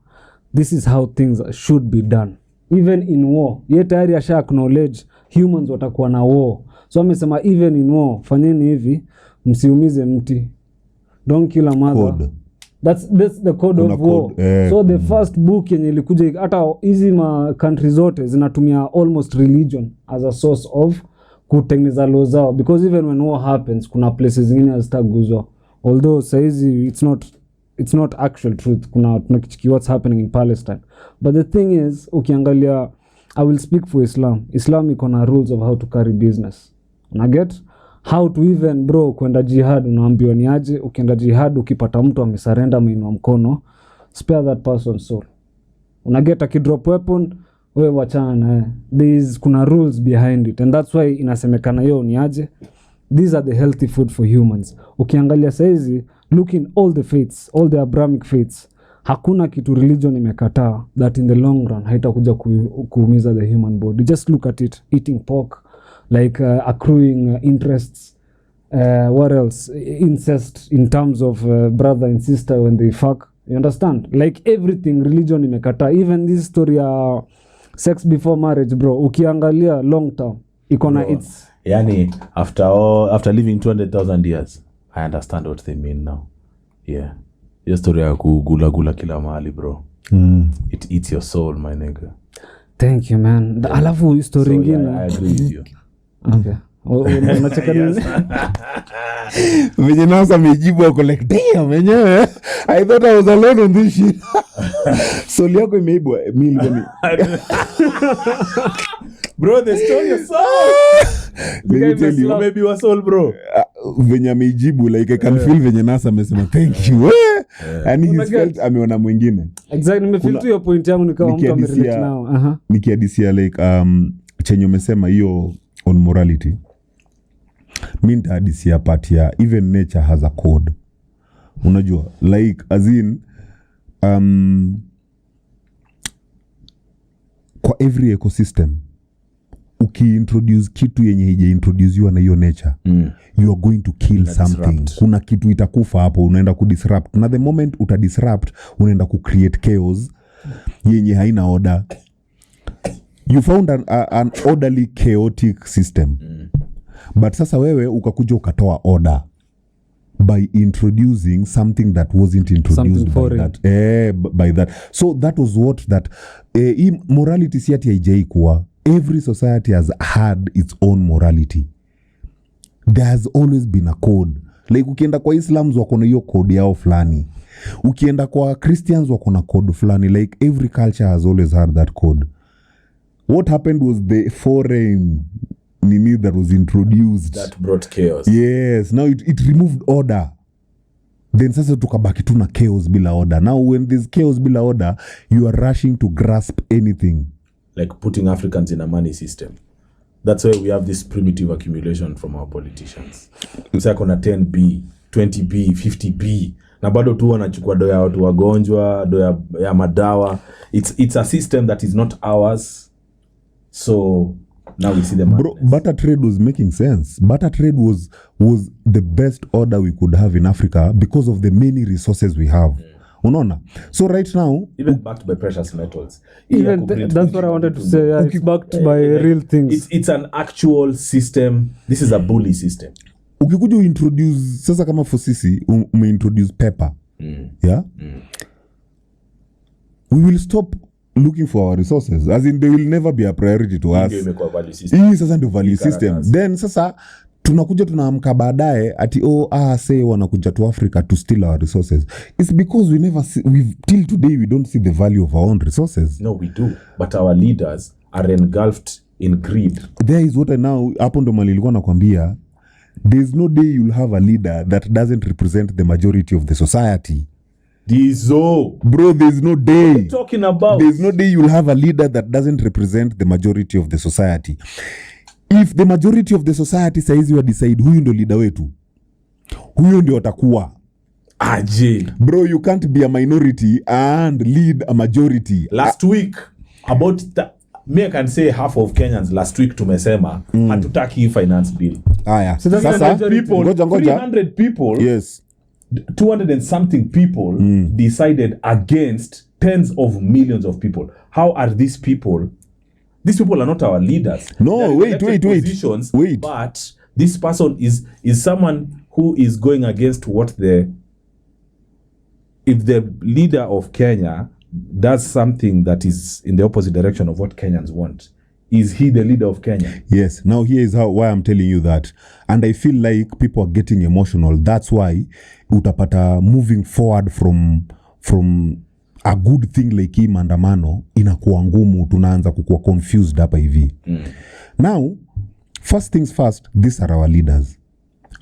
this is how things should be done. Even in war. Yeye tayari asha acknowledge humans watakuwa na war. So amesema even in war fanyeni hivi, msiumize mti. Don't kill a mother. Code. That's the code of war. So the first book yenye ilikuja hata hizi ma country zote zinatumia almost religion as a source of kutengeneza law zao, because even when war happens kuna places zingine hazitaguzwa, although saizi it's not actual truth. Kuna tunakichiki what's happening in Palestine, but the thing is ukiangalia, I will speak for Islam iko na rules of how to carry business. Una get how to even bro kwenda jihad, unaambiwa ni aje ukienda jihad ukipata mtu amesurrender ameinua mkono, spare that person's soul. Una get a drop weapon, wewe wachana naye. Kuna rules behind it, and that's why inasemekana hiyo ni aje, these are the healthy food for humans. Ukiangalia saizi look in all the faiths, all the Abrahamic faiths, hakuna kitu religion imekataa that in the long run haitakuja kuumiza the human body. Just look at it, eating pork, like accruing interests, what else, incest in terms of brother and sister when they fuck, you understand, like everything religion imekataa. Even this story sex before marriage, bro, ukiangalia long term ikona it's yani after living 200,000 years I understand what they mean now. Yeah, hiyo story ya kugula kila mahali, bro. It eats your soul, my nigga. Thank you, man. Alafu story ingine, I agree with you. Okay. Unacheka nini? Venye nasa mejibu ako like damn wenyewe. I thought I was alone on this shit. Soli yako imeibwa mimi. Bro, the story is so. Maybe was all, bro. Venye amejibu like I can feel venye nasa amesema thank you. And he felt ameona mwingine. Exactly, nimefeel tu your point yangu nikawa mtu amerelate now. Nikiadisia like chenye umesema hiyo on morality. Mimi nitahadisia part ya even nature has a code. Unajua like as in kwa every ecosystem ukiintroduce kitu yenye haijaintroduciwa na hiyo nature, you are going to kill something. Disrupt. Kuna kitu itakufa hapo, unaenda kudisrupt. Na the moment utadisrupt, unaenda kucreate chaos yenye haina order. You found an orderly chaotic system. But sasa wewe ukakuja ukatoa order by introducing something that wasn't introduced by that. So that was what that morality si ati haijai kuwa. Every society has had its own morality. There has always been a code. Like ukienda kwa Islams wako na hiyo code yao fulani. Ukienda kwa Christians wako na code fulani. Like every culture has always had that code. What happened was the foreign nini that was introduced. That brought chaos. Yes. Now it removed order. Then sasa tukabaki tu na chaos bila order. Now when there's chaos bila order, you are rushing to grasp anything. Like putting Africans in a money system. That's why we have this primitive accumulation from our politicians. It's like on a 10B, 20B, 50B. Na bado tu wanachukua doya watu wagonjwa, doya ya madawa. It's a system that is not ours. So now we see the madness. Bro, barter trade was making sense. Barter trade was the best order we could have in Africa because of the many resources we have. Unaona? So right now, even backed by precious metals. Even that's what I wanted to say. Yeah, it's backed by real things. It's an actual system. This is a bully system. Ukikuja introduce sasa kama for sisi umeintroduce pepper. Yeah? We will stop looking for our resources. As in, they will never be a priority to us. Hii sasa ndio value system. Then sasa tunakuja tunaamka baadaye ati say wanakuja to Africa to steal our resources. It's because till today we don't see the value of our own resources. No, we do. But our leaders are engulfed in greed. There is what I now hapo ndo mali nilikuwa nakwambia. There's no day you'll have a leader that doesn't represent the majority of the society. DIZZO. Bro, there's no day. What are you talking about? There's no day you'll have a leader that doesn't represent the majority of the society. If the majority of the society saizi wa decide huyu ndo leader wetu, huyu ndio atakuwa. Aje. Bro, you can't be a minority and lead a majority. Last week, me I can say half of Kenyans last week tumesema hatutaki finance bill. Aya. So sasa people, ngoja. 300 people, yes, 200 and something people decided against tens of millions of people. How are these people? These people are not our leaders. No, wait. But this person is someone who is going against what if the leader of Kenya does something that is in the opposite direction of what Kenyans want, is he the leader of Kenya? Yes. Now here is why I'm telling you that. And I feel like people are getting emotional. That's why utapata moving forward from a good thing like hii maandamano inakuwa ngumu, tunaanza kukua confused hapa hivi. Now, first things first, these are our leaders.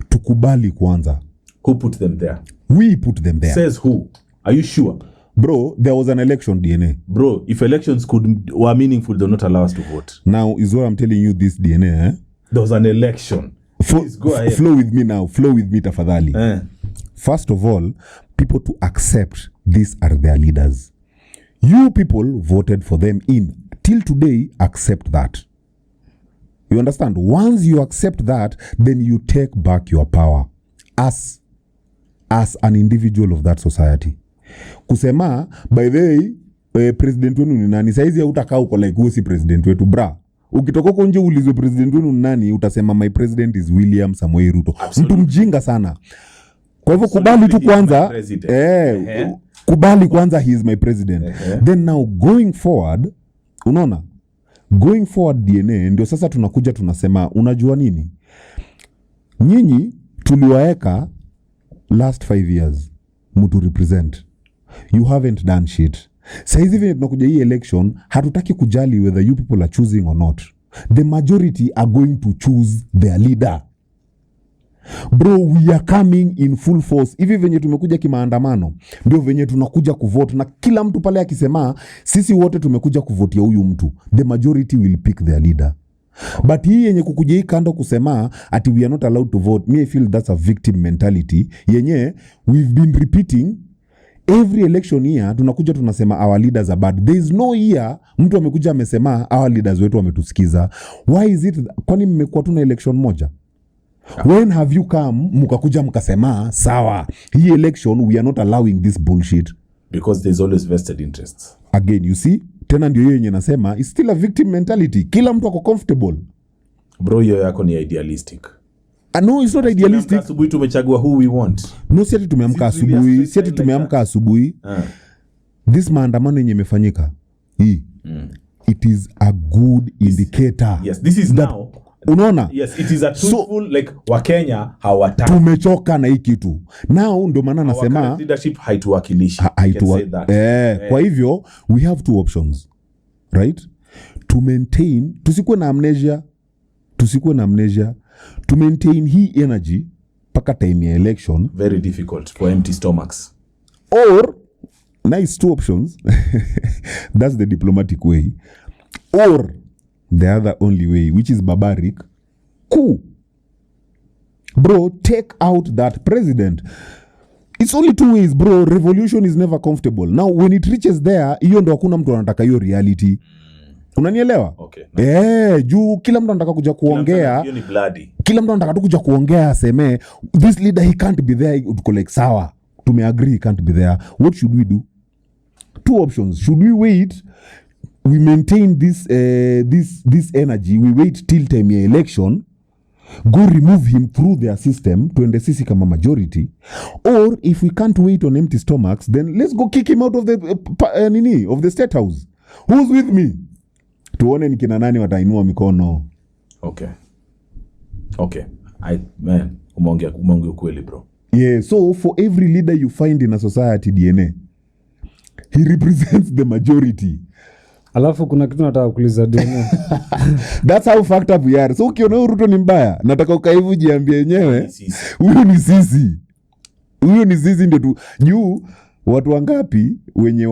Tukubali kwanza. Who put them there? We put them there. Says who? Are you sure? Bro, there was an election, DNA. Bro, if elections were meaningful, they'll not allow us to vote. Now, is what I'm telling you, this DNA. There was an election. Please go ahead. Flow with me now. Flow with me, tafadhali. first of all, people to accept these are their leaders. You people voted for them in. Till today, accept that. You understand? Once you accept that, then you take back your power as an individual of that society. Kusema, by the way, president wenu ni nani? Saizi ya utakaa uko like huo si president wetu, bra. Ukitoka konje ulizwe president wenu ni nani, utasema my president is William Samoei Ruto. Mtu mjinga sana. Kwa hivyo kubali tu kwanza, kubali kwanza he is my president. Then now going forward, unaona? Going forward DNA, ndio sasa tunakuja tunasema, unajua nini? Nyinyi tuliwaeka last 5 years, mtu represent. You haven't done shit. Saizi vile tunakuja hii election, hatutaki kujali whether you people are choosing or not. The majority are going to choose their leader. Bro, we are coming in full force. Hivi venye tumekuja kimaandamano, ndio venye tunakuja kuvote. Na kila mtu pale akisema, sisi wote tumekuja kuvotia huyu mtu. The majority will pick their leader. But hii yenye kukuja hii kando kusema, ati we are not allowed to vote, me I feel that's a victim mentality. Yenye, we've been repeating, every election year, tunakuja tunasema our leaders are bad. There is no year, mtu amekuja amesema, our leaders wetu wametusikiza. Why is it, kwani mmekuwa tuna election moja? When have you come, mukakuja mkasema, sawa, hii election, we are not allowing this bullshit? Because there's always vested interests. Again, you see, tena ndio hiyo yenye nasema, it's still a victim mentality. Kila mtu ako comfortable. Bro, hiyo yako ni idealistic. No, it's not idealistic. Asubuhi tumechagua who we want. No, si ati tumeamka asubuhi, si ati tumeamka asubuhi. This maandamano yenye imefanyika, hii, it is a good indicator. Yes, this is now. Unaona? Yes, it is a truthful, like, Wakenya hawataki. Tumechoka na hii kitu. Now, ndo maana nasema, leadership haituwakilishi. Kwa hivyo, we have two options. Right? To maintain, tusikuwe na amnesia, to maintain hii energy, paka time ya election. Very difficult for empty stomachs. Or, nice two options. That's the diplomatic way. Or, the other only way, which is barbaric. Cool. Bro, take out that president. It's only two ways, bro. Revolution is never comfortable. Now, when it reaches there, hiyo ndo hakuna mtu anataka hiyo reality. Unanielewa? Okay. Juu kila mtu anataka kuja kuongea. Hiyo ni bloody. Kila mtu anataka tu kuja kuongea aseme, this leader he can't be there. Uko like sawa. Tumeagree he can't be there. What should we do? Two options. Should we wait? We maintain this energy. We wait till time ya election. Go remove him through their system. Tuende sisi kama majority. Or if we can't wait on empty stomachs, then let's go kick him out of the state house. Who's with me? Tuone ni kina nani watainua mikono. Okay. Man, umeongea ukweli, bro. Yeah, so for every leader you find in a society DNA, he represents the majority. Alafu kuna kitu nataka kuuliza DNA. That's how fucked up we are. So ukiona Ruto ni mbaya, nataka ukaivu jiambie yenyewe, huyu ni sisi. Huyu ni sisi ndio tu. Juu watu wangapi wenye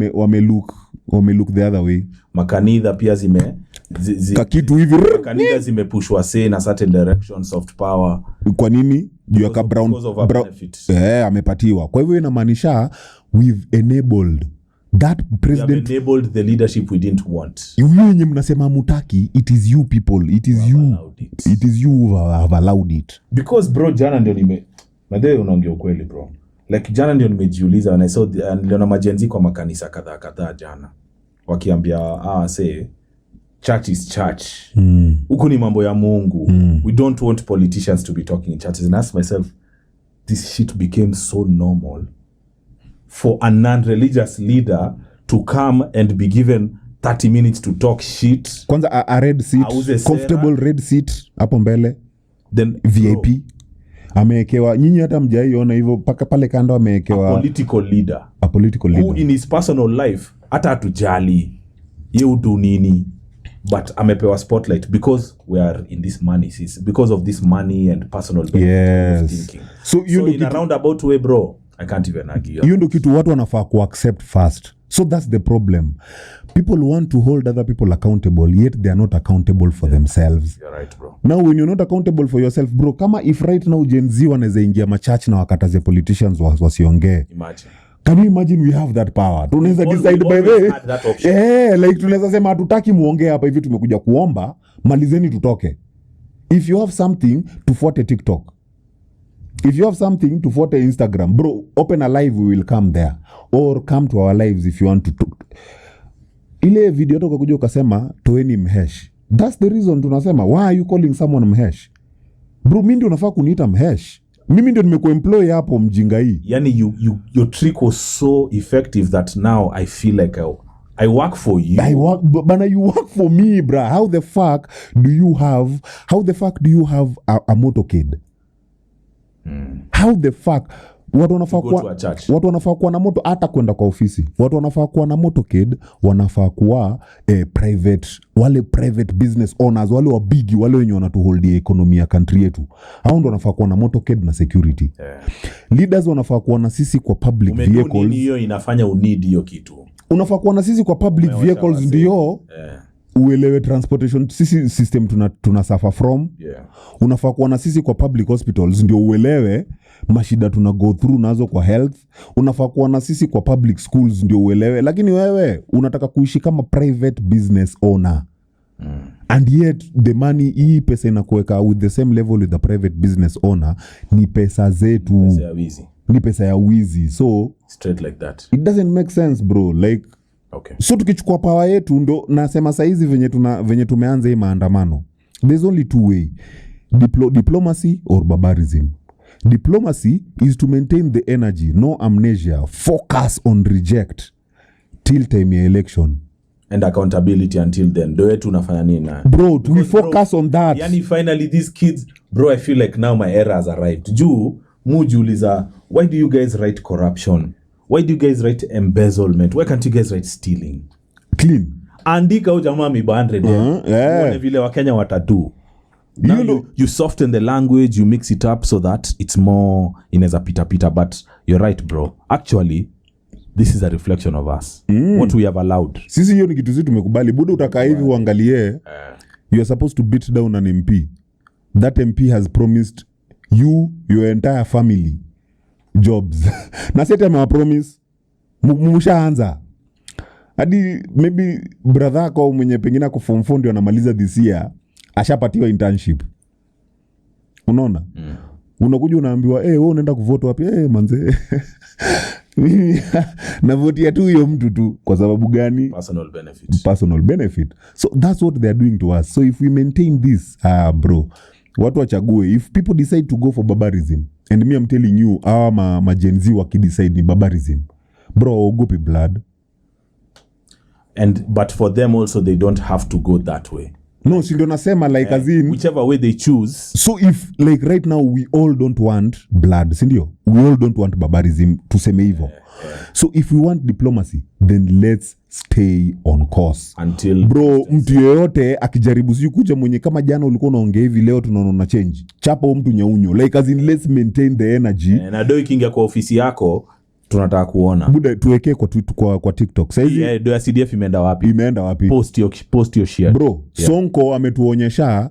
wame look the other way. Makanidha pia kakitu hivi. Makanidha zimepushwa say na certain direction, soft power. Kwa nini? Juu ya brown amepatiwa. Kwa hivyo inamaanisha we've enabled that president. We have enabled the leadership we didn't want. Yule yenye mnasema mutaki, it is you people. It is you. It is you who have allowed it. Because bro, jana ndio madhe unaongea ukweli bro. Like jana ndio nimejiuliza when I saw niliona majenzi kwa makanisa kadhaa jana. Wakiambia say church is church. Huko ni mambo ya Mungu. We don't want politicians to be talking in churches. And I asked myself, this shit became so normal for a non-religious leader to come and be given 30 minutes to talk shit. Kwanza a red seat, comfortable red seat hapo mbele. Then VIP. Amewekewa, nyinyi hata mjaiona hivyo, paka pale kando amewekewa a political leader who in his personal life hata hatujali yeye utu nini, but amepewa spotlight because we are in this money, because of this money and personal thinking. So in a roundabout way, bro, I can't even argue. Hiyo ndio kitu watu wanafaa ku accept first. So that's the problem. people want to hold other people accountable, yet they are not accountable for themselves. You're right, bro. Now when you're not accountable for yourself, bro, kama if right now Gen Z wanaweza ingia machurch na wakataze politicians wasiongee. Imagine. Can you imagine we have that power? Tunaweza decide by the like tunaweza sema hatutaki muongee hapa hivi, tumekuja kuomba, malizeni tutoke. If you have something, tufuate TikTok. If you have something, tufuate Instagram. Bro, open a live, we will come there. Or come to our lives if you want to talk. Ile video toka kuja ukasema toeni mhesh. That's the reason tunasema why are you calling someone mhesh? Bro, mimi ndio unafaa kuniita mhesh. Mimi ndio nimekuemploy hapo mjinga hii. Yani your trick was so effective that now I feel like I work for you. Bana, you work for me, bra. How the fuck do you have a motorcade? How the fuck watu wanafaa kuwa na moto hata kwenda kwa ofisi. Watu wanafaa kuwa na motorcade, wanafaa kuwa private business owners, wale wa bigi, wale wenye wanatuhold economy ya country yetu. Hao ndo wanafaa kuwa na motorcade na security. Leaders wanafaa kuwa na sisi kwa public vehicles. Hiyo inafanya unidi hiyo kitu. Unafaa kuwa na sisi kwa public vehicles ndio uelewe transportation sisi system tuna suffer from. Unafaa kuwa na sisi kwa public hospitals ndio uelewe mashida tuna go through nazo kwa health. Unafaa kuwa na sisi kwa public schools ndio uelewe, lakini wewe unataka kuishi kama private business owner. And yet the money hii pesa inakuweka with the same level with the private business owner ni pesa zetu. Pesa ya wizi. Ni pesa ya wizi. So straight like that. It doesn't make sense, bro. Like okay. So tukichukua power yetu ndo nasema saizi venye tumeanza hii maandamano. There's only two way. Diplomacy or barbarism. Diplomacy is to maintain the energy, no amnesia, focus on reject till time ya election. And accountability until then. Do it unafanya nini na? Bro, we focus on that. Yani finally these kids, bro, I feel like now my era has arrived. Mujuliza, why do you guys write corruption? Why do you guys write embezzlement? Why can't you guys write stealing? Clean. Andika ujama miba 100. Yeah. Vile Wakenya watatu. Now you soften the language, you mix it up so that it's more ineza pita. But you're right, bro. Actually, this is a reflection of us. What we have allowed. Sisi hiyo ni kitu sisi tumekubali. Buda utakaa hivi uangalie. You are supposed to beat down an MP. That MP has promised you, your entire family, jobs. Na sete amewapromise. Mushaanza. Hadi maybe brother yako mwenye pengine ako form 4 ndio anamaliza this year, ashapatiwa internship. Unaona? Unakuja unaambiwa, wewe unaenda kuvote wapi? Manze. Na vote ya tu hiyo mtu tu kwa sababu gani? Personal benefit. So that's what they are doing to us. So if we maintain this, bro, watu wachague. If people decide to go for barbarism, and me I'm telling you, our Gen Z wakidecide ni barbarism, bro, ogopi blood. But for them also, they don't have to go that way. No, si ndio nasema like as in whichever way they choose. So if like right now we all don't want blood, si ndio? We all don't want barbarism, tuseme hivyo. So if we want diplomacy, then let's stay on course. Until bro, mtu yeyote akijaribu si kuja mwenye kama jana ulikuwa unaongea hivi leo tunaona change. Chapa mtu nyaunyo. Like as in let's maintain the energy. Na do ikingia kwa ofisi yako tunataka kuona. Buda tuwekee kwa TikTok. Saizi do ya CDF imeenda wapi? Post your share. Bro, Sonko ametuonyesha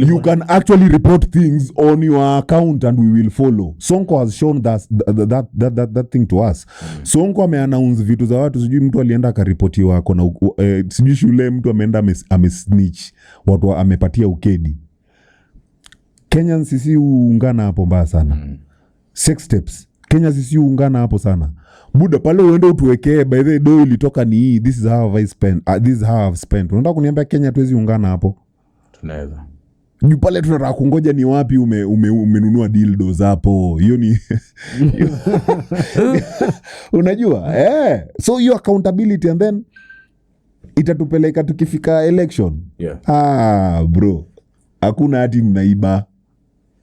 you can actually report things on your account and we will follow. Sonko has shown that thing to us. Sonko ameannounce vitu za watu, sijui mtu alienda akaripotiwa kona sijui shule mtu ameenda amesnitch watu amepatia ukedi. Kenyans sisi uungana hapo mbaya sana. Sex tapes. Kenya sisi uungana hapo sana. Buda pale uende utuwekee by the way ilitoka ni hii, this is how I spent, this is how I've spent. Unataka kuniambia Kenya tuwezi ungana hapo? Tunaweza. Ni pale tunataka kungoja ni wapi umenunua dildos hapo. Hiyo ni unajua? So your accountability and then itatupeleka tukifika election. Bro. Hakuna hati mnaiba.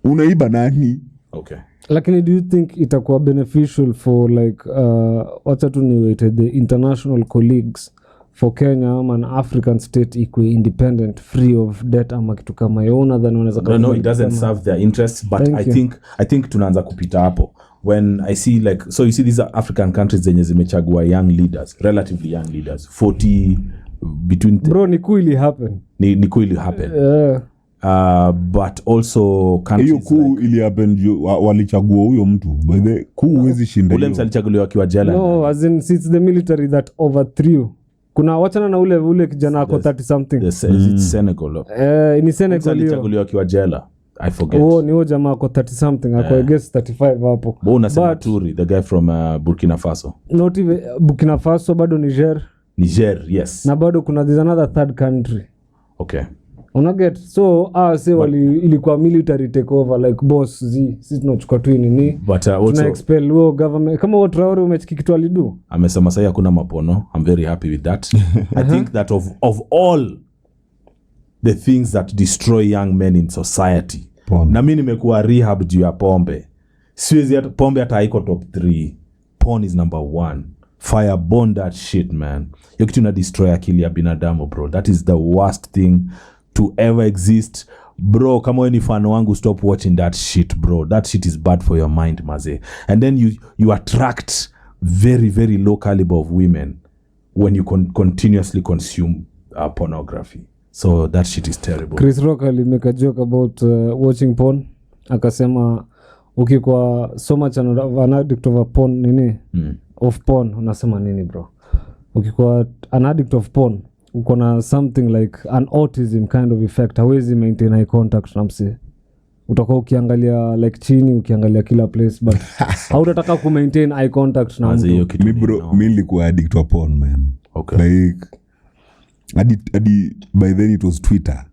Unaiba nani? Okay. Lakini do you think itakuwa beneficial for like wacha tu niwete the international colleagues for Kenya ama an African state iko independent free of debt ama kitu kama hiyo unadhani unaweza no, it doesn't serve their interests, but I think tunaanza kupita hapo when I see like, so you see these are African countries zenye zimechagua young leaders, relatively young leaders, 40 between bro ni cool happen ni cool happen. But also countries hiyo kuu ili happen walichagua huyo mtu by the kuu huwezi shinda ule msalichaguliwa akiwa jela. No, as in it's the military that overthrew. Kuna wachana na ule kijana ako 30 something. It's Senegal. Ni Senegal hiyo. Alichaguliwa akiwa jela. I forget. Ni huyo jamaa ako 30 something. Ako I guess 35 hapo. Bona Sematuri, the guy from Burkina Faso. Not even Burkina Faso, bado Niger, yes. Na bado kuna there's another third country. Okay. Unaget, so ilikuwa military takeover like boss sisi tunachukua tu nini, but also tuna expel huo government kama what Traore umechiki kitu alidu amesema sasa hakuna mapono. I'm very happy with that. I think that of all the things that destroy young men in society, na mimi nimekuwa rehab juu ya pombe. Siwezi hata pombe hata haiko top 3. Porn is number 1. Fireburn that shit, man. Hiyo kitu ina destroy akili ya binadamu, bro. That is the worst thing to ever exist, bro. Kama wewe ni fan wangu, stop watching that shit, bro. That shit is bad for your mind, maze. And then you attract very, very low caliber of women when you continuously consume pornography. So that shit is terrible. Chris Rock make a joke about watching porn. Akasema ukikuwa so much an addict of a porn nini of porn, unasema nini bro? Ukikuwa an addict of porn, uko na something like an autism kind of effect. Hawezi maintain eye contact na msi. Utakuwa ukiangalia like chini, ukiangalia kila place, but hautataka ku maintain eye contact na mtu. Mi bro, mi nilikuwa addict wa porn, man. Okay. Like adi by then it was Twitter.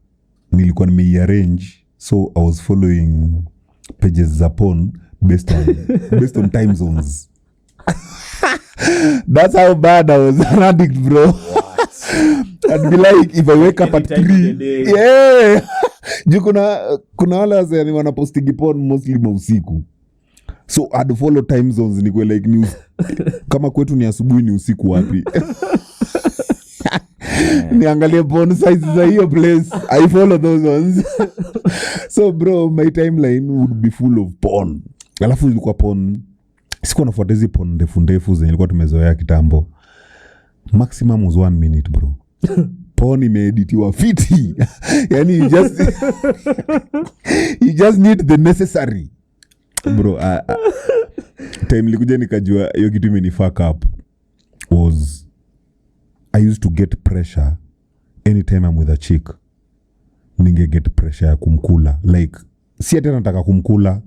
Nilikuwa nimeiarrange, so I was following pages za porn based on time zones. That's how bad I was an addict, bro. I'd be like, if I wake up at 3, yeah. Juu kuna wale wazee wanapostigi porn mostly mausiku, so I'd follow time zones. Nikuwe like news kama kwetu ni asubuhi, ni usiku wapi? Niangalie porn sites za hiyo place. I follow those ones. So bro, my timeline would be full of porn. Alafu ilikuwa porn, sikuwa nafuata hizi porn ndefu zenye ilikuwa tumezoea kitambo. Maximum was 1 minute, bro. Porn imeeditiwa fiti. Yani you just need the necessary, bro. Time likuja nikajua hiyo kitu imeni fuck up was I used to get pressure anytime I'm with a chick. Ninge get pressure ya kumkula. Like, si ati nataka kumkula,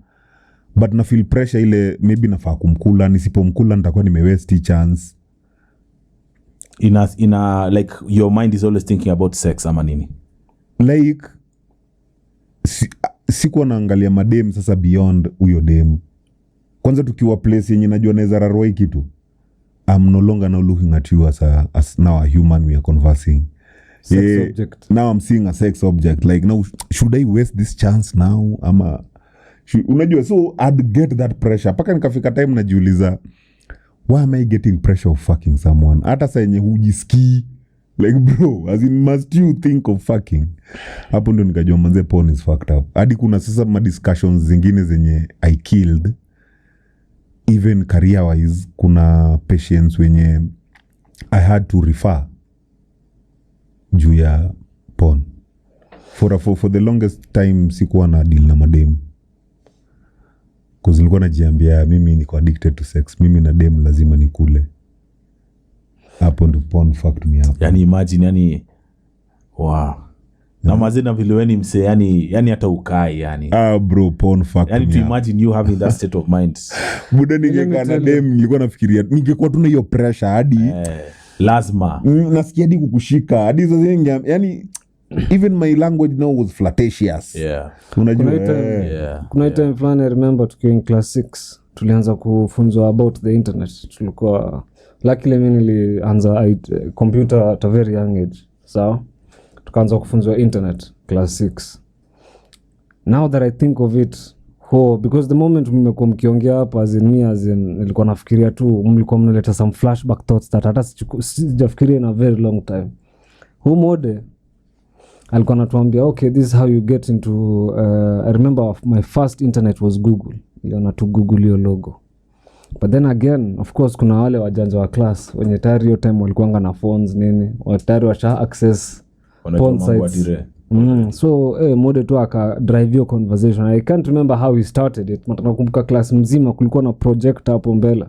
but na feel pressure ile maybe nafaa kumkula. Nisipomkula nitakuwa nimewaste chance. In a like your mind is always thinking about sex ama nini? Like, sikuwa naangalia madem sasa beyond huyo dem. Kwanza tukiwa place yenye najua naweza raroi kitu, I'm no longer now looking at you as now a human we are conversing. Sex object. Now I'm seeing a sex object. Like, now should I waste this chance now? Ama unajua, so I'd get that pressure. Paka nikafika time najiuliza, why am I getting pressure of fucking someone? Hata saa yenye hujisikii. Like, bro, as in, must you think of fucking? Hapo ndo nikajua manze porn is fucked up. Hadi kuna sasa discussions zingine zenye I killed. Even career wise, kuna patients wenye I had to refer juu ya porn. For the longest time sikuwa na deal na madem. Cause nilikuwa najiambia mimi niko addicted to sex. Mimi na dem lazima nikule. Hapo ndo porn fucked me up. Yani imagine, yani wow. Na mazina vile weni mse, yani hata ukai yani. Bro, porn fucked me up. Yani to imagine you having that state of mind. Buda ningekuwa na dem, nilikuwa nafikiria ningekuwa tuna hiyo pressure hadi lazima. Nasikia hadi kukushika. Hadi sasa yani even my language now was flirtatious. Yeah. Unajua kuna time fulani I remember tukiwa in class 6 tulianza kufunzwa about the internet. Tulikuwa luckily mimi nilianza computer at a very young age. So tukaanza kufunzwa internet class 6. Now that I think of it, because the moment mmekuwa mkiongea hapa as in me as in nilikuwa nafikiria tu mlikuwa mnaleta some flashback thoughts that hata sijafikiria in a very long time. Huu mode alikuwa anatuambia okay, this is how you get into I remember my first internet was Google. Iliona tu Google your logo. But then again, of course, kuna wale wajanja wa class wenye tayari hiyo time walikuanga na phones nini, tayari washa access porn sites. So mode tu aka drive your conversation. I can't remember how we started it. Nakumbuka class mzima kulikuwa na projector hapo mbele.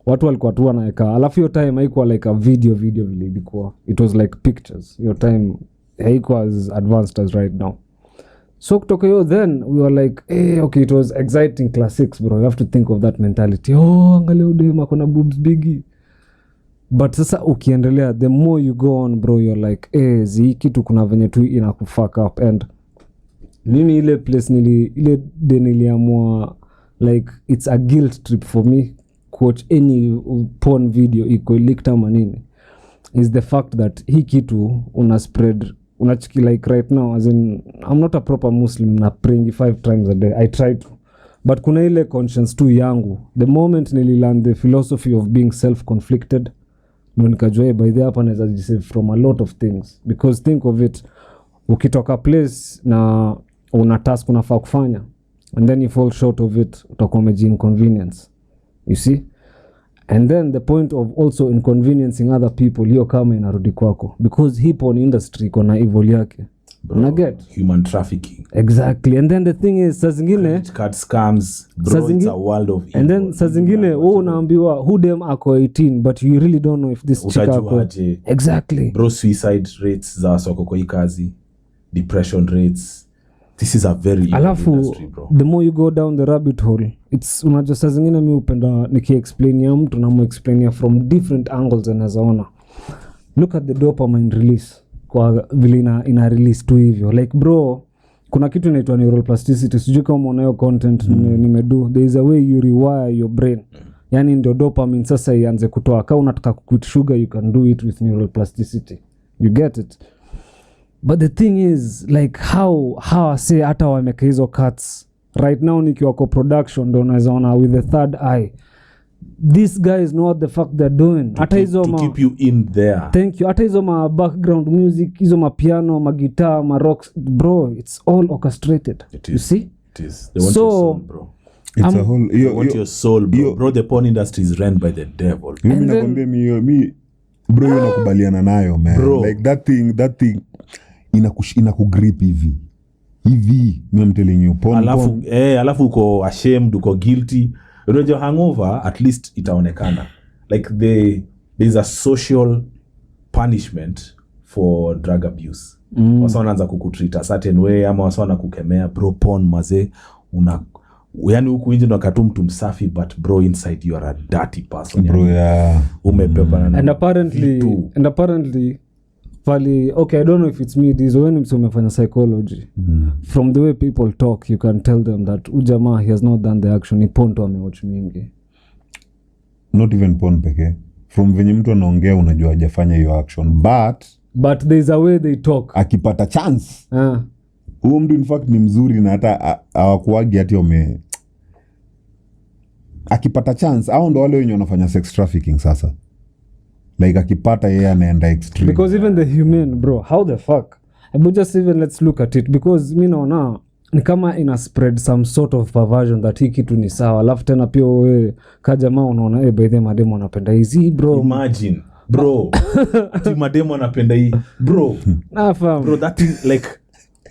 Watu walikuwa tu wanaweka. Alafu hiyo time haikuwa like a video vile ilikuwa. It was like pictures. Hiyo time haikuwa as advanced as right now. So kutoka hiyo then we were like okay, it was exciting class 6 bro. You have to think of that mentality. Angalia udema kuna boobs biggie. But sasa ukiendelea, the more you go on bro, you're like zi kitu kuna venye tu inakufuck up. And mimi ile place ile niliamua like it's a guilt trip for me watch any porn video iko leaked ama nini is the fact that hii kitu una spread unachiki like right now as in I'm not a proper Muslim na praying 5 times a day. I try to, but kuna ile conscience tu yangu the moment nililearn the philosophy of being self-conflicted ndio nikajua by the hapa naweza save from a lot of things. Because think of it, ukitoka place na una task unafaa kufanya and then you fall short of it, utakuwa inconvenience, you see. And then the point of also inconveniencing other people, hiyo kama inarudi kwako, because hip hop industry kona evil yake. Una get human trafficking, exactly. And then the thing is saa zingine card scams bro, it's a world of evil. And then saa zingine wewe unaambiwa who dem ako 18 but you really don't know if this chick ako exactly bro. Suicide rates za soko kwa kazi, depression rates, this is a very industry bro. The more you go down the rabbit hole, it's unajua saa zingine mimi upenda niki-explain ya mtu na mu-explain from different angles anazaona. Look at the dopamine release kwa vile ina release tu hivyo like bro, kuna kitu inaitwa neuroplasticity, sijui kama unayo content nimedo. There is a way you rewire your brain, yani ndio dopamine sasa ianze kutoa. Kama unataka quit sugar you can do it with neuroplasticity, you get it. But the thing is like how I say hata wameka hizo cuts right now nikiwa kwa production ndo unaona with the third eye these guys know what the fuck they're doing. Hata hizo to keep you in there. Thank you. Hata hizo ma background music, hizo ma piano, ma guitar, ma rocks, bro, it's all orchestrated. You see? It is. They want your soul, bro. It's a whole they want your soul, bro. Bro, the porn industry is run by the devil. Mimi nakwambia mi bro, nakubaliana nayo man. Bro. Like that thing inakugrip hivi I'm telling you porn. Alafu uko ashamed, uko guilty. Unajua hangover at least itaonekana like there's a social punishment for drug abuse. Wasa wanaanza kukutreat a certain way ama wasa wanakukemea bro, porn maze yani huku nje unakatu mtu msafi but bro inside you are a dirty person bro, yani, yeah. Umepepana na and apparently Fali, okay, I don't know if it's me, DIZZO, when umefanya psychology, from the way people talk, you can tell them that ujamaa, he has not done the action, ni porn tu amewatch mingi. Not even porn peke. From venye mtu anaongea unajua hajafanya hiyo action. But there's a way they talk. Akipata chance. Huyo mtu in fact ni mzuri na hata hawakuagi ati akipata chance, hao ndo wale wenye wanafanya sex trafficking sasa. Like akipata yeye anaenda extreme. Because even the human bro, how the fuck? But just even let's look at it, because mi naona ni kama ina spread some sort of perversion that hii kitu ni sawa. Alafu tena pia wewe kajamaa unaona by the mademo anapenda hizi bro. Imagine bro. Ti mademo anapenda hii bro. Nafahamu. Bro, that thing like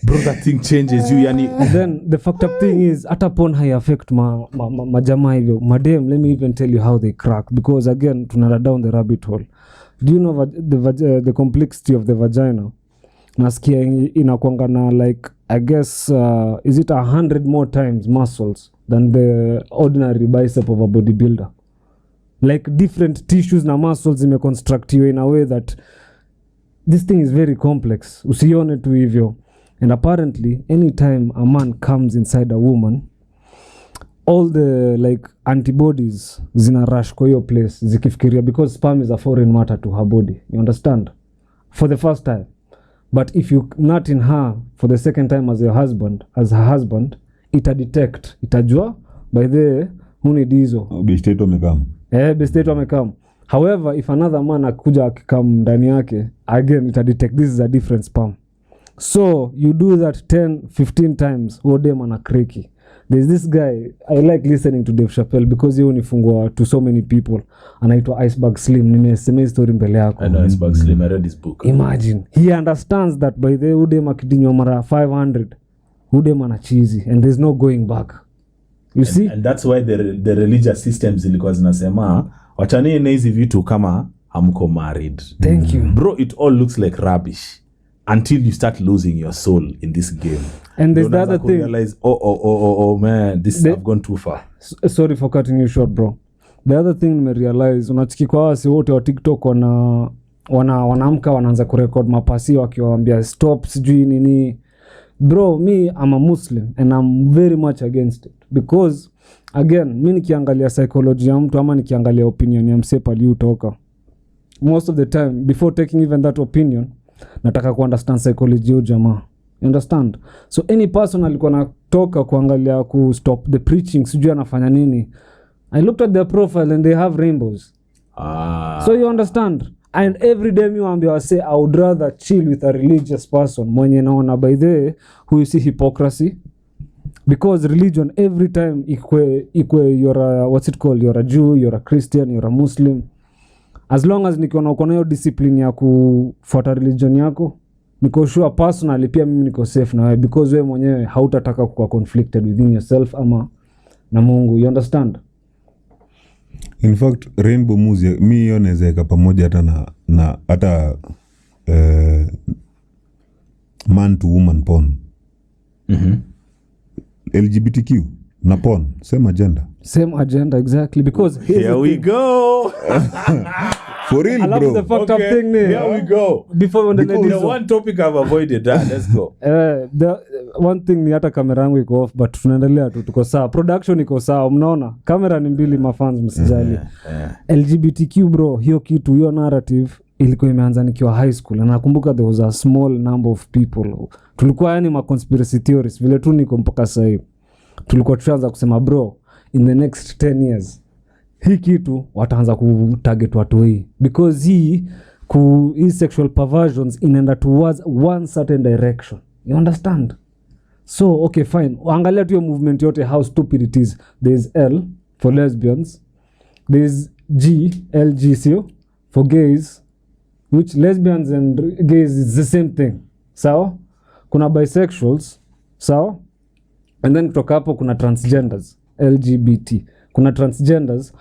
bro, that thing changes you yani. And then the fucked up thing is hata porn high affect majamaa hivyo. Madem, let me even tell you how they crack, because again tunala down the rabbit hole. Do you know the complexity of the vagina? Nasikia inakuanga na like I guess is it 100 more times muscles than the ordinary bicep of a bodybuilder. Like different tissues na muscles imeconstructiwa in a way that this thing is very complex. Usione tu hivyo. And apparently anytime a man comes inside a woman, all the like antibodies zina rush kwa hiyo place zikifikiria, because sperm is a foreign matter to her body, you understand, for the first time. But if you nut in her for the second time as her husband, itadetect, itajua by the who ni DIZZO. Besteto amekam. Besteto amekam. However, if another man akuja akikam ndani yake, again itadetect this is a different spam. So you do that 10-15 times, wode mana kreki. There's this guy, I like listening to Dave Chappelle because yeye unifungua to so many people. Anaitwa Iceberg Slim. Nimesema story mbele yako. I know Iceberg Slim, I read his book. Imagine, he understands that by the ude makidinywa mara 500, ude mana cheesy and there's no going back. You see? And that's why the religious systems zilikuwa zinasema wachanie na hizi vitu kama hamko married. Thank you. Bro, it all looks like rubbish until you start losing your soul in this game. And there's the other thing. Realize, oh man, I've gone too far. Sorry for cutting you short, bro. The other thing me realize, unachiki kwa wasi wote wa TikTok wanaamka wanaanza kurecord mapasi wakiwaambia stop sijui nini. Bro, me I'm a Muslim and I'm very much against it because again, mi nikiangalia psychology ya mtu ama nikiangalia opinion ya msepa aliutoka, most of the time before taking even that opinion nataka ku understand psychology ya jamaa. You understand? So any person alikuwa natoka kuangalia ku stop the preaching sijui anafanya nini, I looked at their profile and they have rainbows. So you understand? And every day you ambia wase I would rather chill with a religious person mwenye naona by the who you see hypocrisy, because religion every time ikwe you're a, what's it called, you're a Jew, you're a Christian, you're a Muslim, as long as nikiona uko na hiyo discipline ya kufuata religion yako, niko sure personally pia mimi niko safe na wewe because wewe mwenyewe hautataka kuwa conflicted within yourself ama na Mungu. You understand? In fact, rainbow music mi hiyo naweza pamoja hata na hata man to woman porn. LGBTQ na porn, same agenda exactly, because here we go. For real, I love bro. the fucked up thing. Here we go. Before when the one topic I've avoided, let's go. The one thing ni hata kamera yangu iko off but tunaendelea tu, tuko sawa, production iko sawa, mnaona kamera ni mbili, mafans msijali. LGBTQ bro, hiyo kitu, hiyo narrative ilikuwa imeanza nikiwa high school, na nakumbuka there was a small number of people, tulikuwa yani ma conspiracy theories vile tu niko mpaka sasa. Tulikuwa tuanza kusema bro, in the next 10 years hii kitu wataanza kutarget watu hii, because hii sexual perversions inaenda towards one certain direction. You understand? So okay fine, angalia tu movement yote how stupid it is. There's L for lesbians, there's LGBTQ for gays, which lesbians and gays is the same thing. So kuna bisexuals, so and then kutoka hapo kuna transgenders, LGBT. Kuna transgenders.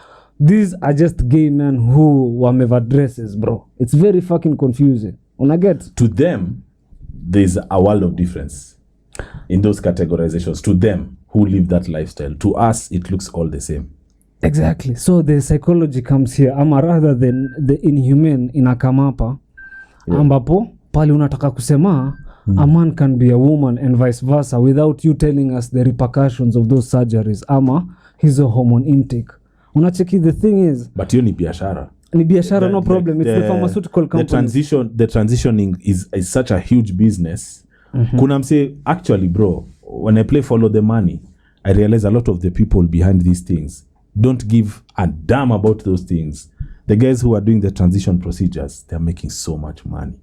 These are just gay men who wameva dresses, bro. It's very fucking confusing. Unaget? To them, there's a world of difference in those categorizations. To them who live that lifestyle. To us, it looks all the same. Exactly. So the psychology comes here. Ama rather than the inhumane inakamapa. Yeah. Ambapo, pali unataka kusema, a man can be a woman and vice versa without you telling us the repercussions of those surgeries. Ama hizo hormone intake. Unacheki, the thing is, but you ni biashara. Ni biashara, no problem. It's the pharmaceutical company. The transitioning is such a huge business. Kuna mse, actually bro, when I play follow the money, I realize a lot of the people behind these things don't give a damn about those things. The guys who are doing the transition procedures, they're making so much money.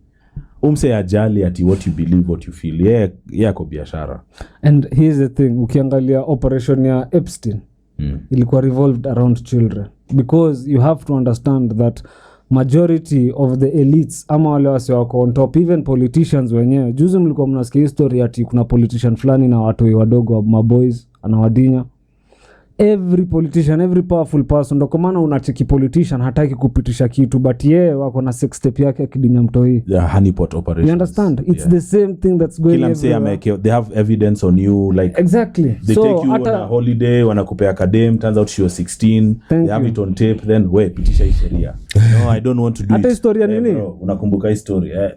Umse ajali ati what you believe, what you feel. Yeah, ko biashara. And here's the thing, ukiangalia operation ya Epstein, ilikuwa revolved around children, because you have to understand that majority of the elites ama wale wasi wako on top, even politicians wenyewe. Juzi mlikuwa mnasikia history ati kuna politician fulani na watu wadogo wa maboys anawadinya. Every politician, every powerful person, ndo kwa maana unacheki politician hataki kupitisha kitu, but yeye wako na sex tape yake akidinya mtoi. The honeypot operations. You understand? It's the same thing that's going everywhere. They have evidence on you, like exactly. They take you on a holiday, wanakupea academ, turns out she was 16. They have it on tape, then pitisha hii sheria. No, I don't want to do it. Hata historia nini? Bro, unakumbuka historia.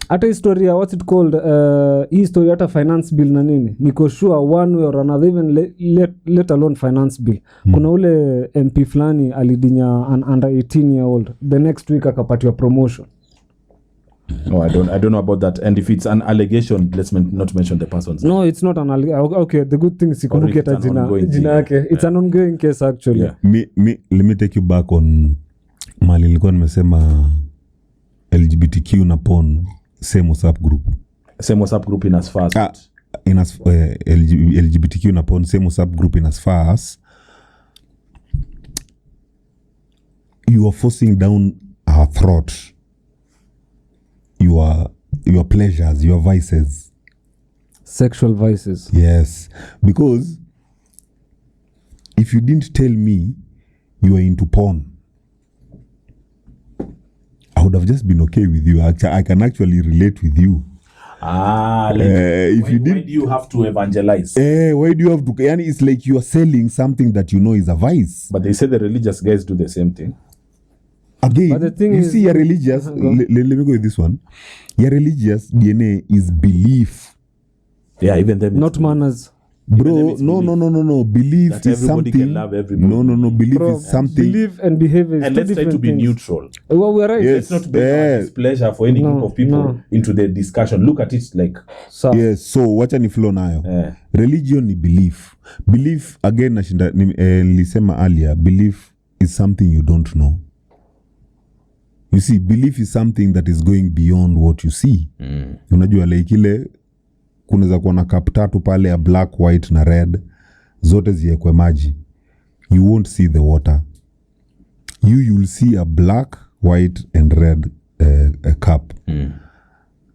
Hata historia, what's it called, history hata finance bill na nini, niko sure one way or another, even let alone finance bill. Kuna ule MP fulani alidinya an under 18 year old, the next week akapatiwa promotion. Oh, I don't know about that. And if it's an allegation, let's not mention the person's name. No, it's not an okay, the good thing sikumbuki Or if hata it's an ongoing thing. jina yake. It's an ongoing case actually. Yeah. Let me take you back on mali nilikuwa nimesema LGBTQ na porn same WhatsApp group. Same WhatsApp group in as far as LGBTQ na porn same WhatsApp group in as far as you are forcing down our throat your pleasures, your vices. Sexual vices. Yes, because if you didn't tell me you are into porn, I would have just been okay with you. I can actually relate with you. If why do you have to evangelize? Why do you have to? And it's like you are selling something that you know is a vice. But they say the religious guys do the same thing. Again, But the thing you is, see, your religious. Let me go with this one. Your religious DNA is belief, Yeah, even them. not manners. bro. No. Belief That is everybody something. can love everybody. No. Belief Bro, is something. Belief and behavior is And two let's try to different be things. neutral. Well, we're right. Yes. Let's not bring our displeasure for any group of people No. into the discussion. Look at it like So, Yes. So wacha ni flow nayo. Religion ni belief. Belief again nashinda nilisema earlier. Belief is something you don't know. You see, belief is something that is going beyond what you see. Unajua like ile kunaweza kuwa na cup tatu pale ya black, white na red, zote ziekwe maji. You won't see the water. You'll see a black, white and red cup.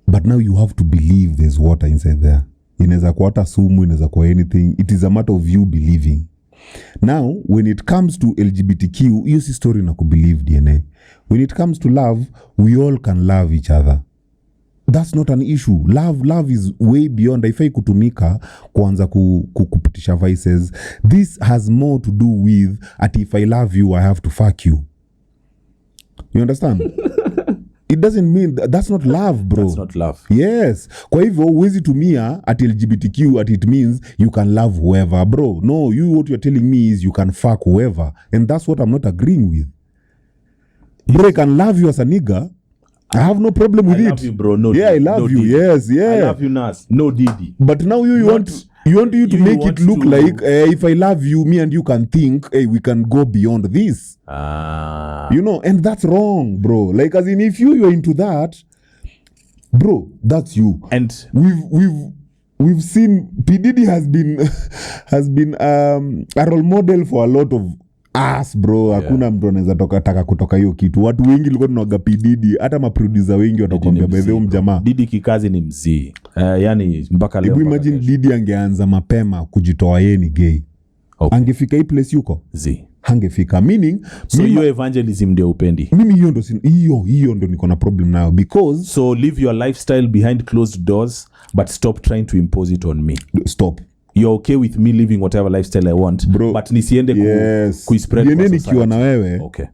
But now you have to believe there's water inside there. Inaweza kuwa hata sumu, inaweza kuwa anything. It is a matter of you believing. Now, when it comes to LGBTQ, hiyo si story na kubelieve DNA. When it comes to love, we all can love each other. That's not an issue. Love is way beyond. Haifai kutumika kuanza kupitisha vices. This has more to do with at if I love you, I have to fuck you. You understand? It doesn't mean that's not love, bro. that's not love. Yes. Kwa hivyo huwezi tumia at LGBTQ at it means you can love whoever, bro. No, what you're telling me is you can fuck whoever. And that's what I'm not agreeing with. Bro, I can love you as a nigga. I have no problem with I it. love you, bro. No, yeah, I Diddy. love No you. Diddy. Yes, yeah. I love you, Nas. No Diddy. But now you want you to make it look to... like if I love you, me and you can think, hey, we can go beyond this. You know, and that's wrong, bro. Like as in if you're into that, bro, that's you. And we've seen P.Diddy has been a role model for a lot of us, bro. Hakuna mtu anaweza taka kutoka hiyo kitu. Watu wengi walikuwa tunaoga P.Diddy, hata maproducer wengi watakwambia by the way mjamaa. Diddy kikazi ni mzee. Yani mpaka leo. Hebu imagine Diddy angeanza mapema kujitoa yeye ni gay. Okay. Angefika hii place yuko? Hangefika. Meaning so hiyo evangelism ndio upendi. Mimi hiyo ndo niko na problem nayo because so live your lifestyle behind closed doors but stop trying to impose it on me. Stop. You're okay with me living whatever lifestyle I want, bro, but nisiende kuispread kwa society.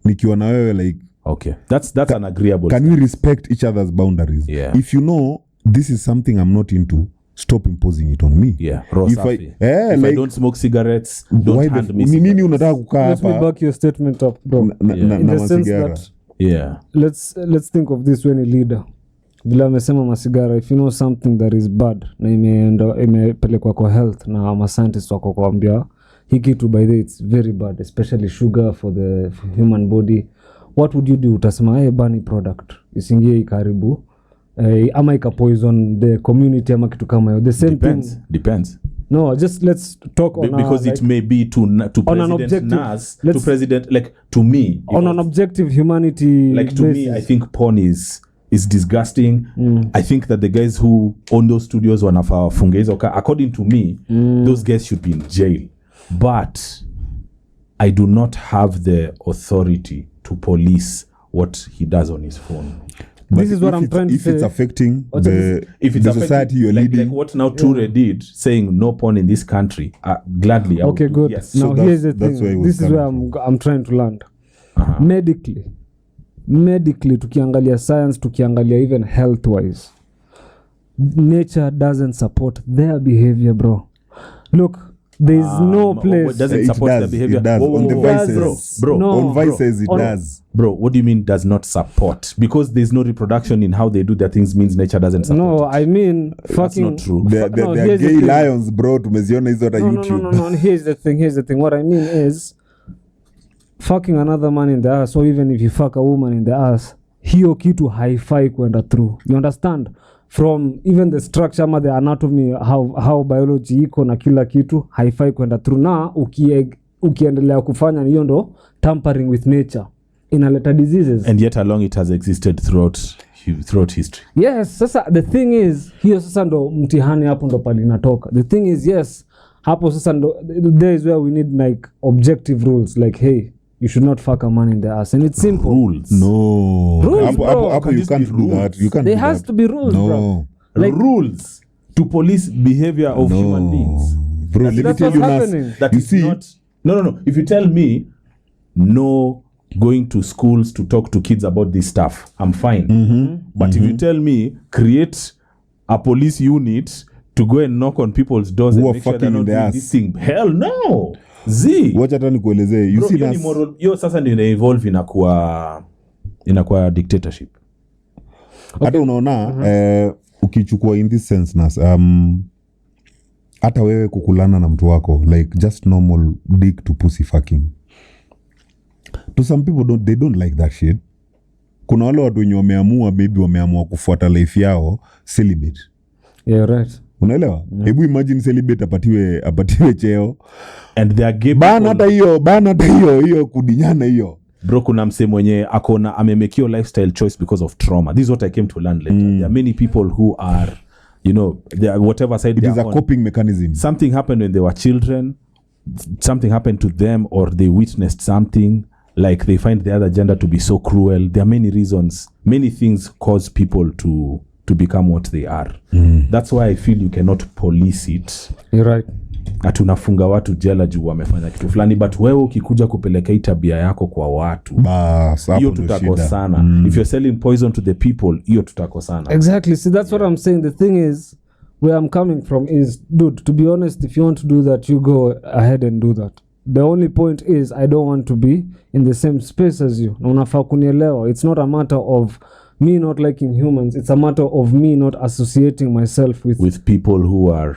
Nikiwa na wewe like okay, that's an agreeable. Can we respect each other's boundaries? Yeah. If you know this is something I'm not into, stop imposing it on me. Yeah. If I don't smoke cigarettes, don't hand me cigarettes. Nini unataka kukaa hapa? Let me back your statement up, bro. In the sense that let's think of this when a leader vile amesema masigara, if you know something that is bad na imepelekwa kwa health na ma scientists wako kuambia hii kitu by the way it's very bad, especially sugar for the human body, what would you do? Utasema bani product isingie ikaribu ama ikapoison the community ama kitu kama hiyo. The same depends. No, just let's talk on because it may be to President Nas, to President, like to me on an objective humanity like to basis. Me I think porn is disgusting. I think that the guys who own those studios wanafaa funge hizo, according to me those guys should be in jail, but I do not have the authority to police what he does on his phone. But this is what I'm trying to say. If it's affecting the society you're leading, like what now Ture did, saying no porn in this country, gladly. Okay, good. Yes. Now so here's the thing. This is where I'm trying to land. Medically, tukiangalia science, tukiangalia even health wise, nature doesn't support their behavior, bro. Look, There is no place. It doesn't It support does, their behavior. it does. On the vices. bro. No. On vices, it On- does. Bro, what do you mean does not support? Because there's no reproduction in how they do their things means nature doesn't support No, it. I mean That's fucking. not true. They're here's the gay thing. lions, bro. Tumeziona hizo hata YouTube. No. And here's the thing. What I mean is, fucking another man in the ass, or even if you fuck a woman in the ass, hiyo kitu haifai kwenda through. You understand? From even the structure ama the anatomy, how biology iko na kila kitu haifai kwenda through. Na ukiendelea kufanya hiyo ndo tampering with nature, inaleta diseases. And yet along it has existed throughout history. Yes, sasa the thing is, hiyo sasa ndo mtihani, hapo ndo pali inatoka. The thing is, yes, hapo sasa ndo, there is where we need like objective rules, like hey, you should not fuck a man in the ass, and it's simple. Rules. No. Rules, bro. Hapo you can't do that. You can't There do has that. to be rules, No. bro. Like- Rules to police behavior of No. human beings. Bro, let me That's tell what's you, Nas, happening. That you is see, not. No. If you tell me no going to schools to talk to kids about this stuff, I'm fine. But if you tell me create a police unit to go and knock on people's doors Who and are make sure they're fucking not in the doing ass. this thing, hell no. Z. wacha hata nikuelezee. You Bro, see, hiyo ni Nas, moral, hiyo sasa ndio ina-evolve inakuwa dictatorship. hata unaona ukichukua in this sense, Nas, hata wewe kukulana na mtu wako like just normal dick to pussy fucking, to some people they don't like that shit. Kuna wale watu wenye wameamua kufuata life yao celibate. Yeah, right. Unaelewa? Hebu imagine celibate apatiwe cheo. And they are gay Bana people. hata hiyo kudinyana hiyo. Bro, kuna mse mwenye akona amemake your lifestyle choice because of trauma. This is what I came to learn later. There are many people who are, they are whatever side It they is are a on. coping mechanism. Something happened when they were children. Something happened to them, or they witnessed something. Like they find the other gender to be so cruel. There are many reasons. Many things cause people to become what they are. That's why I feel you cannot police it. You're right. Atunafunga watu jela juu wamefanya kitu fulani, but wewe ukikuja kupeleka hii tabia yako kwa watu, Bas, hapo hiyo ndo tutakosana. shida. If you're selling poison to the people, hiyo tutakosana. Exactly. See, that's what I'm saying. The thing is, where I'm coming from is, dude, to be honest, if you want to do that, you go ahead and do that. The only point is, I don't want to be in the same space as you. Na unafaa kunielewa. It's not a matter of me not liking humans. It's a matter of me not associating myself with people who are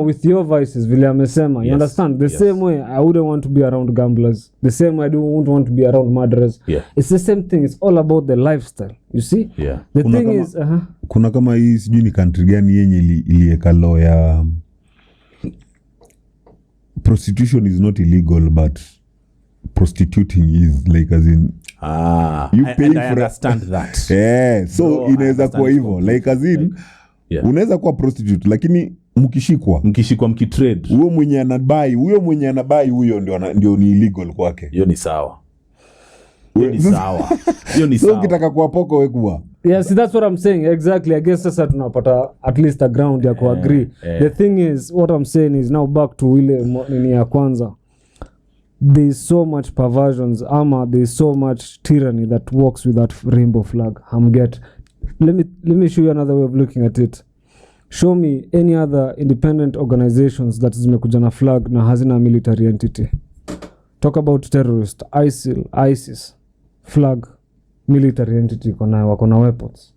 with your vices, vile amesema. You Yes, understand? The yes. same way I wouldn't want to be around gamblers. The same way I wouldn't want to be around murderers. Yeah. It's the same thing. It's all about the lifestyle. You see? Yeah. The Kuna thing kama- is, kuna kama hii sijui ni country gani yenye ilieka law ya prostitution is not illegal but prostituting is, like as in You pay and I for a- understand that. so No, I inaweza understand kuwa hivyo completely. like as in Yeah. unaweza kuwa prostitute lakini mkishikwa Mkishikwa mkitrade, huyo mwenye anabai huyo ndio ni illegal kwake. hiyo ni sawa. Hiyo ni So sawa. ukitaka kuwapoko wekuwa yeah, see, that's what I'm saying. Exactly. I guess sasa tunapata at least a ground ya kuagree. The thing is, what I'm saying is now back to ile nini ya kwanza. There is so much perversions, there is so much tyranny that works with that rainbow flag. Let me show you another way of looking at it. Show me any other independent organizations that zimekuja na flag na hazina military entity. Talk about terrorist, ISIS, flag, military entity, wako na weapons.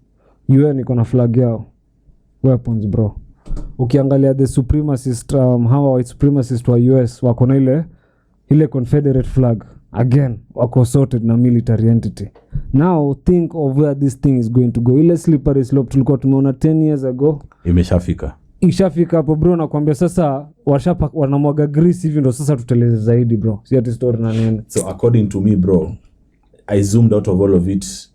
UN iko na flag yao, weapons, bro. Ukiangalia the supremacist, hawa white supremacist wa US wako na ile Confederate flag, again wako sorted na military entity. Now think of where this thing is going to go. Ile slippery slope tulikuwa tumeona 10 years ago ishafika hapo, bro. Nakwambia sasa wanamwaga grease hivi, ndo sasa tuteleze zaidi, bro. Si ati story na nini. So according to me, bro, I zoomed out of all of it.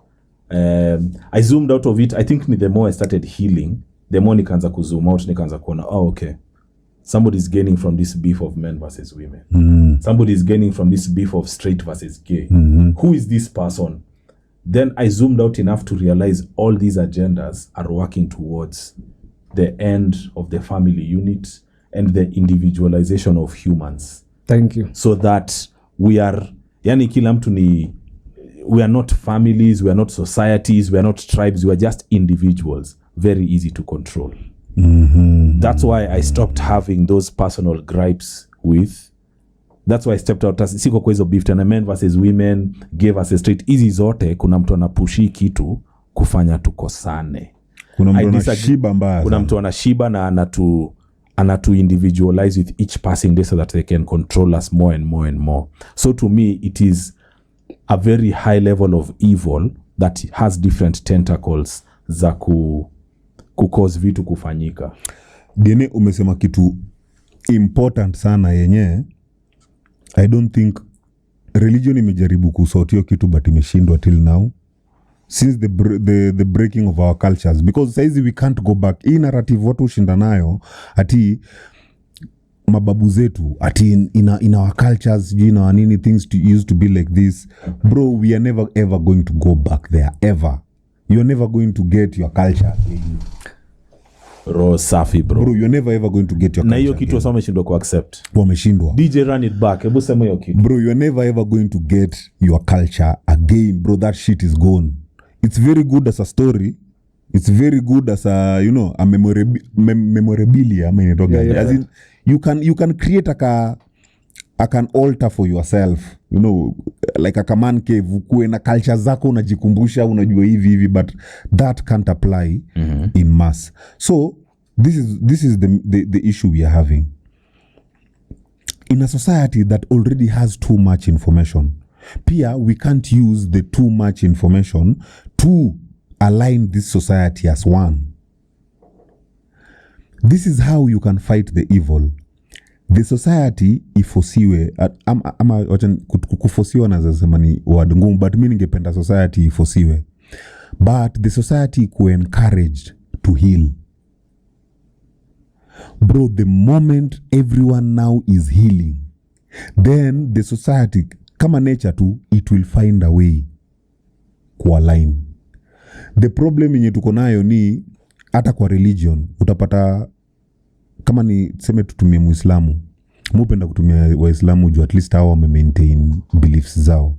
I think the more I started healing, the more nikaanza kuzoom out, nikaanza kuona, okay, somebody's gaining from this beef of men versus women. Somebody's gaining from this beef of straight versus gay. Who is this person? Then I zoomed out enough to realize all these agendas are working towards the end of the family unit and the individualization of humans. Thank you. So that we are, kila mtu we are not families, we are not societies, we are not tribes, we are just individuals. Very easy to control. That's why I stopped having those personal gripes with. That's why I stepped out. Siko kwa hizo beef tena, men versus women, gay versus straight. Hizi zote kuna mtu anapushi kitu kufanya tukosane. Kuna mtu anashiba mbaya. Kuna mtu anashiba na anatu individualize with each passing day so that they can control us more and more and more. So to me, it is a very high level of evil that has different tentacles za cause vitu kufanyika. Dine umesema kitu important sana yenye I don't think religion imejaribu kusort kitu but imeshindwa till now since the breaking of our cultures, because saizi we can't go back. Hii narrative watu ushinda nayo ati mababu zetu ati in our cultures you know nini things used to be like this. Bro, we are never ever going to go back there ever. You are never going to get your culture again. Ro safi bro. Bro, you're never ever going to get your culture. Na hiyo kitu wasema wameshindwa ku accept. Wameshindwa. DJ run it back. Hebu sema hiyo kitu. Bro, you're never ever going to get your culture again. Bro, that shit is gone. It's very good as a story. It's very good as a, you know, a memorabilia. As in, you can create an altar for yourself. You know, like a man cave. Ukue na culture zako unajikumbusha unajua hivi, but that can't apply in mass. So this is the issue we are having. In a society that already has too much information, pia we can't use the too much information to align this society as one. This is how you can fight the evil. The society ifosiwe ama kufosiwa na zasema ni word ngumu, but mimi ningependa society ifosiwe, but the society ku encouraged to heal. Bro, the moment everyone now is healing, then the society kama nature tu, it will find a way kualign. The problem yenye tuko nayo ni hata kwa religion utapata kama ni seme tutumie Muislamu, mupenda kutumia Waislamu juu at least hao wame maintain beliefs zao.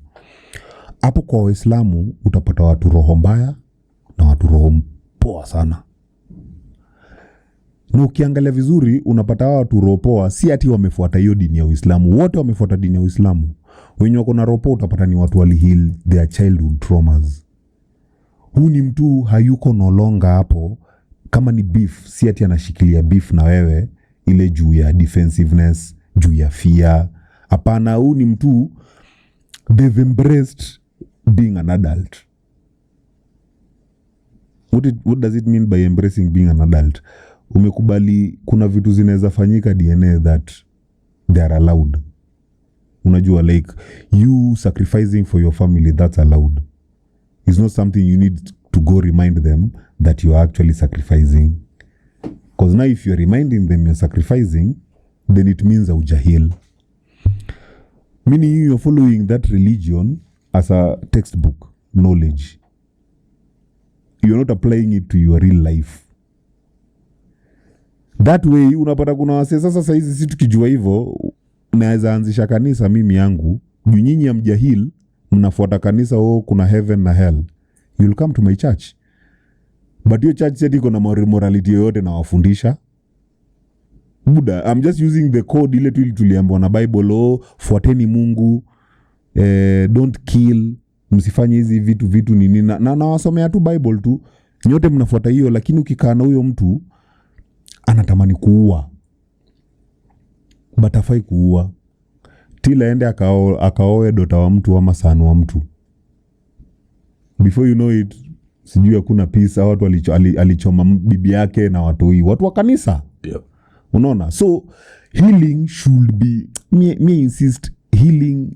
Hapo kwa Waislamu utapata watu roho mbaya na watu roho poa sana. Na ukiangalia vizuri unapata watu roho poa si ati wamefuata hiyo dini ya Uislamu, wote wamefuata dini ya Uislamu. Wenye wako na roho poa utapata ni watu wali heal their childhood traumas. Huu ni mtu hayuko no longer hapo kama ni beef, si ati anashikilia beef na wewe ile juu ya defensiveness, juu ya fear. Hapana, huu ni mtu they've embraced being an adult. What does it mean by embracing being an adult? Umekubali kuna vitu zinaweza fanyika DNA that they are allowed. Unajua like you sacrificing for your family, that's allowed. It's not something you need to go remind them that you are actually sacrificing. Because now if you're reminding them you're sacrificing, then it means aujahil. Meaning you're following that religion as a textbook knowledge. You're not applying it to your real life. That way unapata kuna wase sasa saizi si tukijua hivyo naweza anzisha kanisa mimi yangu juu nyinyi ya mjahil mnafuata kanisa kuna heaven na hell. You'll come to my church. But your church said iko na morality yoyote na wafundisha. Buddha, I'm just using the code ile tuliambiwa na Bible, fuateni Mungu, don't kill, msifanye hizi vitu nini na wasomea tu Bible tu. Nyote mnafuata hiyo, lakini ukikaa na huyo mtu anatamani kuua. Batafai kuua. Tila ende akaoe dota wa mtu ama son wa mtu. Before you know it, sijui hakuna peace, watu alichoma bibi yake na watu wa kanisa. Yeah. Unaona? So healing should be me insist healing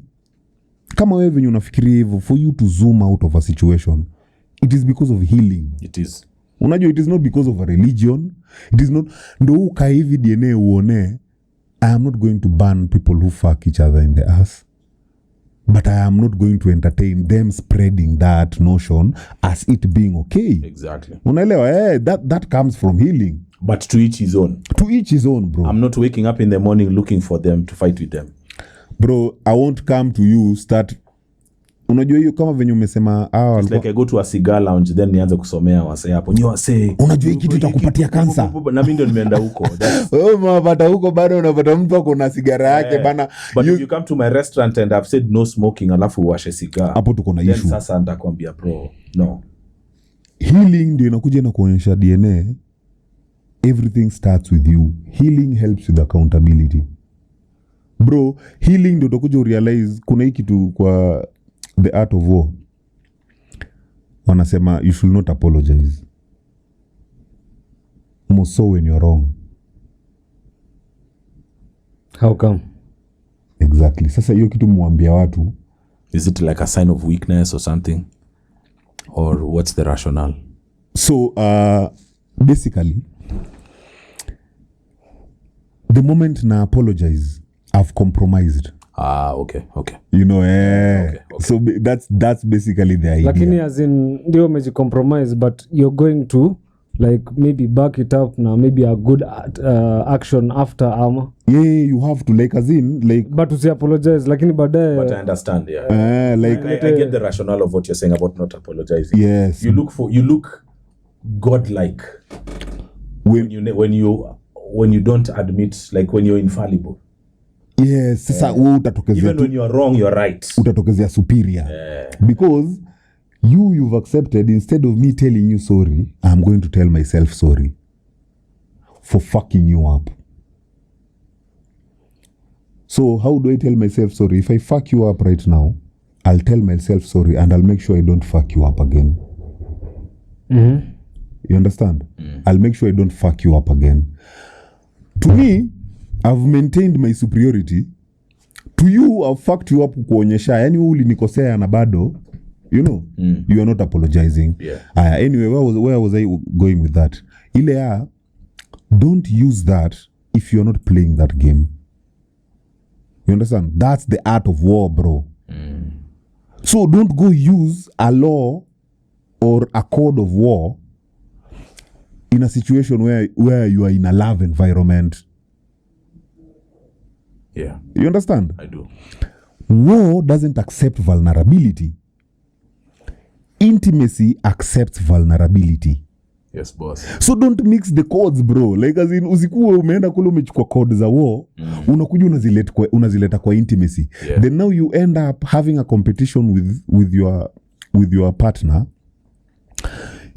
kama wewe venye unafikiria hivyo, for you to zoom out of a situation, it is because of healing. It is. Unajua, it is not because of a religion. It is not ndo uka hivi DNA uone I am not going to ban people who fuck each other in the ass, but I am not going to entertain them spreading that notion as it being okay. Exactly. Unaelewa? That comes from healing. But to each his own. To each his own, bro. I'm not waking up in the morning looking for them to fight with them. Bro, I won't come to you start unajua hiyo kama venye umesema It's like I go to a cigar lounge then nianze kusomea wasee hapo nyi wasee unajua hii kitu itakupatia kansa na mimi ndio nimeenda huko. unapata huko bado unapata mtu ako na sigara yake bana. But if you come to my restaurant and I've said no smoking alafu uwashe cigar, hapo tuko na then issue. sasa nitakwambia bro no. Healing ndio inakuja na kuonyesha DNA. Everything starts with you. Healing helps with accountability. Bro, healing ndio utakuja urealize kuna hii kitu kwa the art of war. Wanasema you should not apologize. More so when you're wrong. How come? Exactly. Sasa hiyo kitu muambia watu. Is it like a sign of weakness or something? Or what's the rationale? So, basically, the moment na apologize, I've compromised. Okay. You know, Okay. So that's basically the idea. Lakini as in ndio umejicompromise but you're going to like maybe back it up na maybe a good action after ama. Yeah, you have to like as in like. But usi apologize lakini baadaye. But I understand, yeah. Like I get the rationale of what you're saying about not apologizing. yes. You look godlike when you don't admit, like when you're infallible. Yes, sasa wewe utatokezea Even when you're wrong, you're right. utatokezea superior. Because you've accepted, instead of me telling you sorry, I'm going to tell myself sorry for fucking you up. So how do I tell myself sorry? If I fuck you up right now, I'll tell myself sorry and I'll make sure I don't fuck you up again. You understand? I'll make sure I don't fuck you up again. To me, I've maintained my superiority. To you, I've fucked you up kuonyesha. Yani ulinikosea na bado, you know, you are not apologizing. Yeah. Anyway, where was I going with that? Don't use that if you're not playing that game. You understand? That's the art of war, bro. So don't go use a law or a code of war in a situation where you are in a love environment. Yeah. You understand? I do. War doesn't accept vulnerability. Intimacy accepts vulnerability. Yes, boss. So don't mix the codes, bro. Like as in usikuwe umeenda kule umechukua code za war, unakuja unazileta kwa intimacy. Yeah. Then now you end up having a competition with your partner.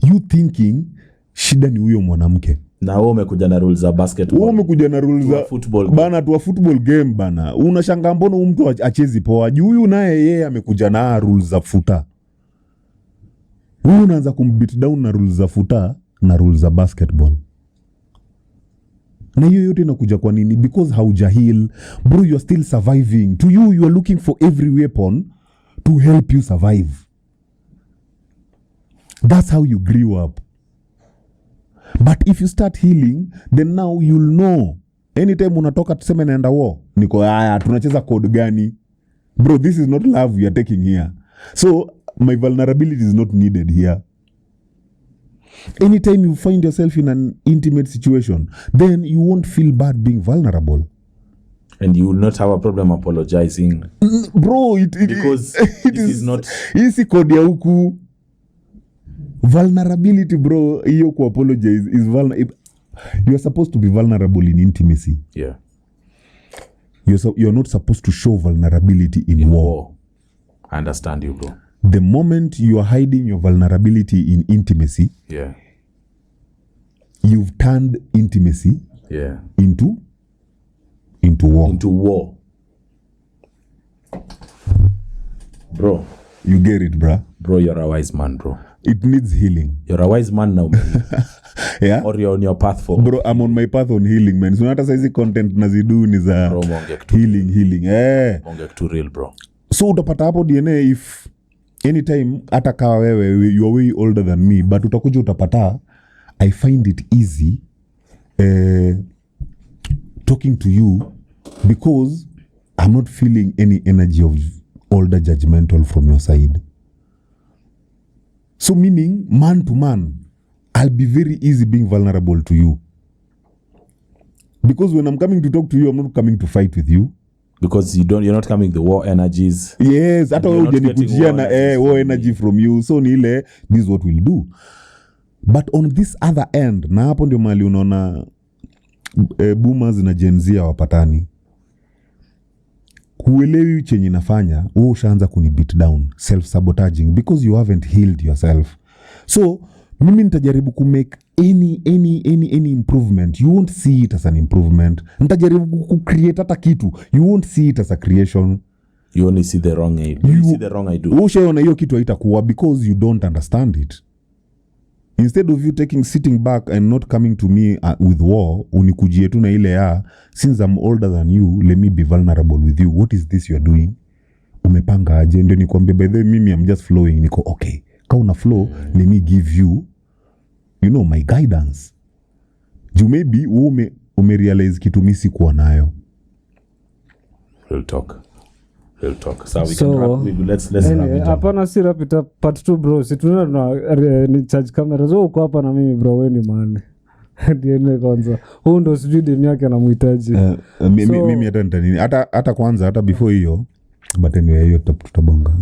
You thinking shida ni huyo mwanamke. Na wewe umekuja na rules za basketball. Wewe umekuja na rules za football bana, tu football game bana. Unashangaa mbona huyu mtu achezi poa. Juu huyu naye yeye amekuja na rules za futa. Huyu unaanza kumbeat down na rules za futa na rules za basketball. Na hiyo yote inakuja kwa nini? Because hauja heal. Bro, you are still surviving. To you are looking for every weapon to help you survive. That's how you grew up. But if you start healing, then now you'll know. Anytime unatoka tuseme naenda war, niko haya tunacheza code gani? Bro, this is not love we are taking here. So my vulnerability is not needed here. Anytime you find yourself in an intimate situation, then you won't feel bad being vulnerable. And you will not have a problem apologizing. Bro, because this is not... Isi code ya huku. Vulnerability, bro, hiyo ku apologize is vulnerable. You are supposed to be vulnerable in intimacy. Yeah. You're not supposed to show vulnerability in war. I understand you, bro. The moment you are hiding your vulnerability in intimacy, yeah, you've turned intimacy into war. Into war. Bro. You get it, bro? Bro, you're a wise man, bro. It needs healing. You're a wise man now, man. Yeah? Or you're on your path for... Bro, I'm on my path on healing, man. So hata saizi content nazidu ni za bro, healing. Mongek too real, bro. So utapata hapo DNA if anytime hata kawa wewe you are way older than me, but utakuja utapata I find it easy talking to you because I'm not feeling any energy of older judgmental from your side. So meaning man to man, I'll be very easy being vulnerable to you. Because when I'm coming to talk to you, I'm not coming to fight with you. because you're not coming the war energies. Yes, hata wewe hujanikujia na war energy from you. So ni ile, this is what we'll do. But on this other end, na hapo ndio mali unaona boomers na Gen Z wapatani. Huelewi chenye nafanya, wewe ushaanza kuni beat down, self-sabotaging, because you haven't healed yourself. So, mimi nitajaribu ku make any improvement. You won't see it as an improvement. Nitajaribu ku create hata kitu. You won't see it as a creation. You only see the wrong aid. You see the wrong I do. Ushaona hiyo kitu haitakuwa because you don't understand it. Instead of you sitting back and not coming to me with war, unikujie tu na ile since I'm older than you, let me be vulnerable with you. What is this you are doing? Umepanga aje? Ndio nikwambie, by the way, mimi I'm just flowing. Niko okay. Ka una flow, let me give you, my guidance. You maybe umerealize kitu mimi sikuwa nayo. Real talk. So we can wrap. Let's hapana, si wrap it up part 2 bro. Si tunaona ni charge camera. So uko hapa na mimi bro, wewe ni man. Ndiye kwanza. Huyu ndo sijui dini yake anamhitaji. Mimi hata nini. Hata kwanza hata before hiyo. But anyway hiyo tutabonga.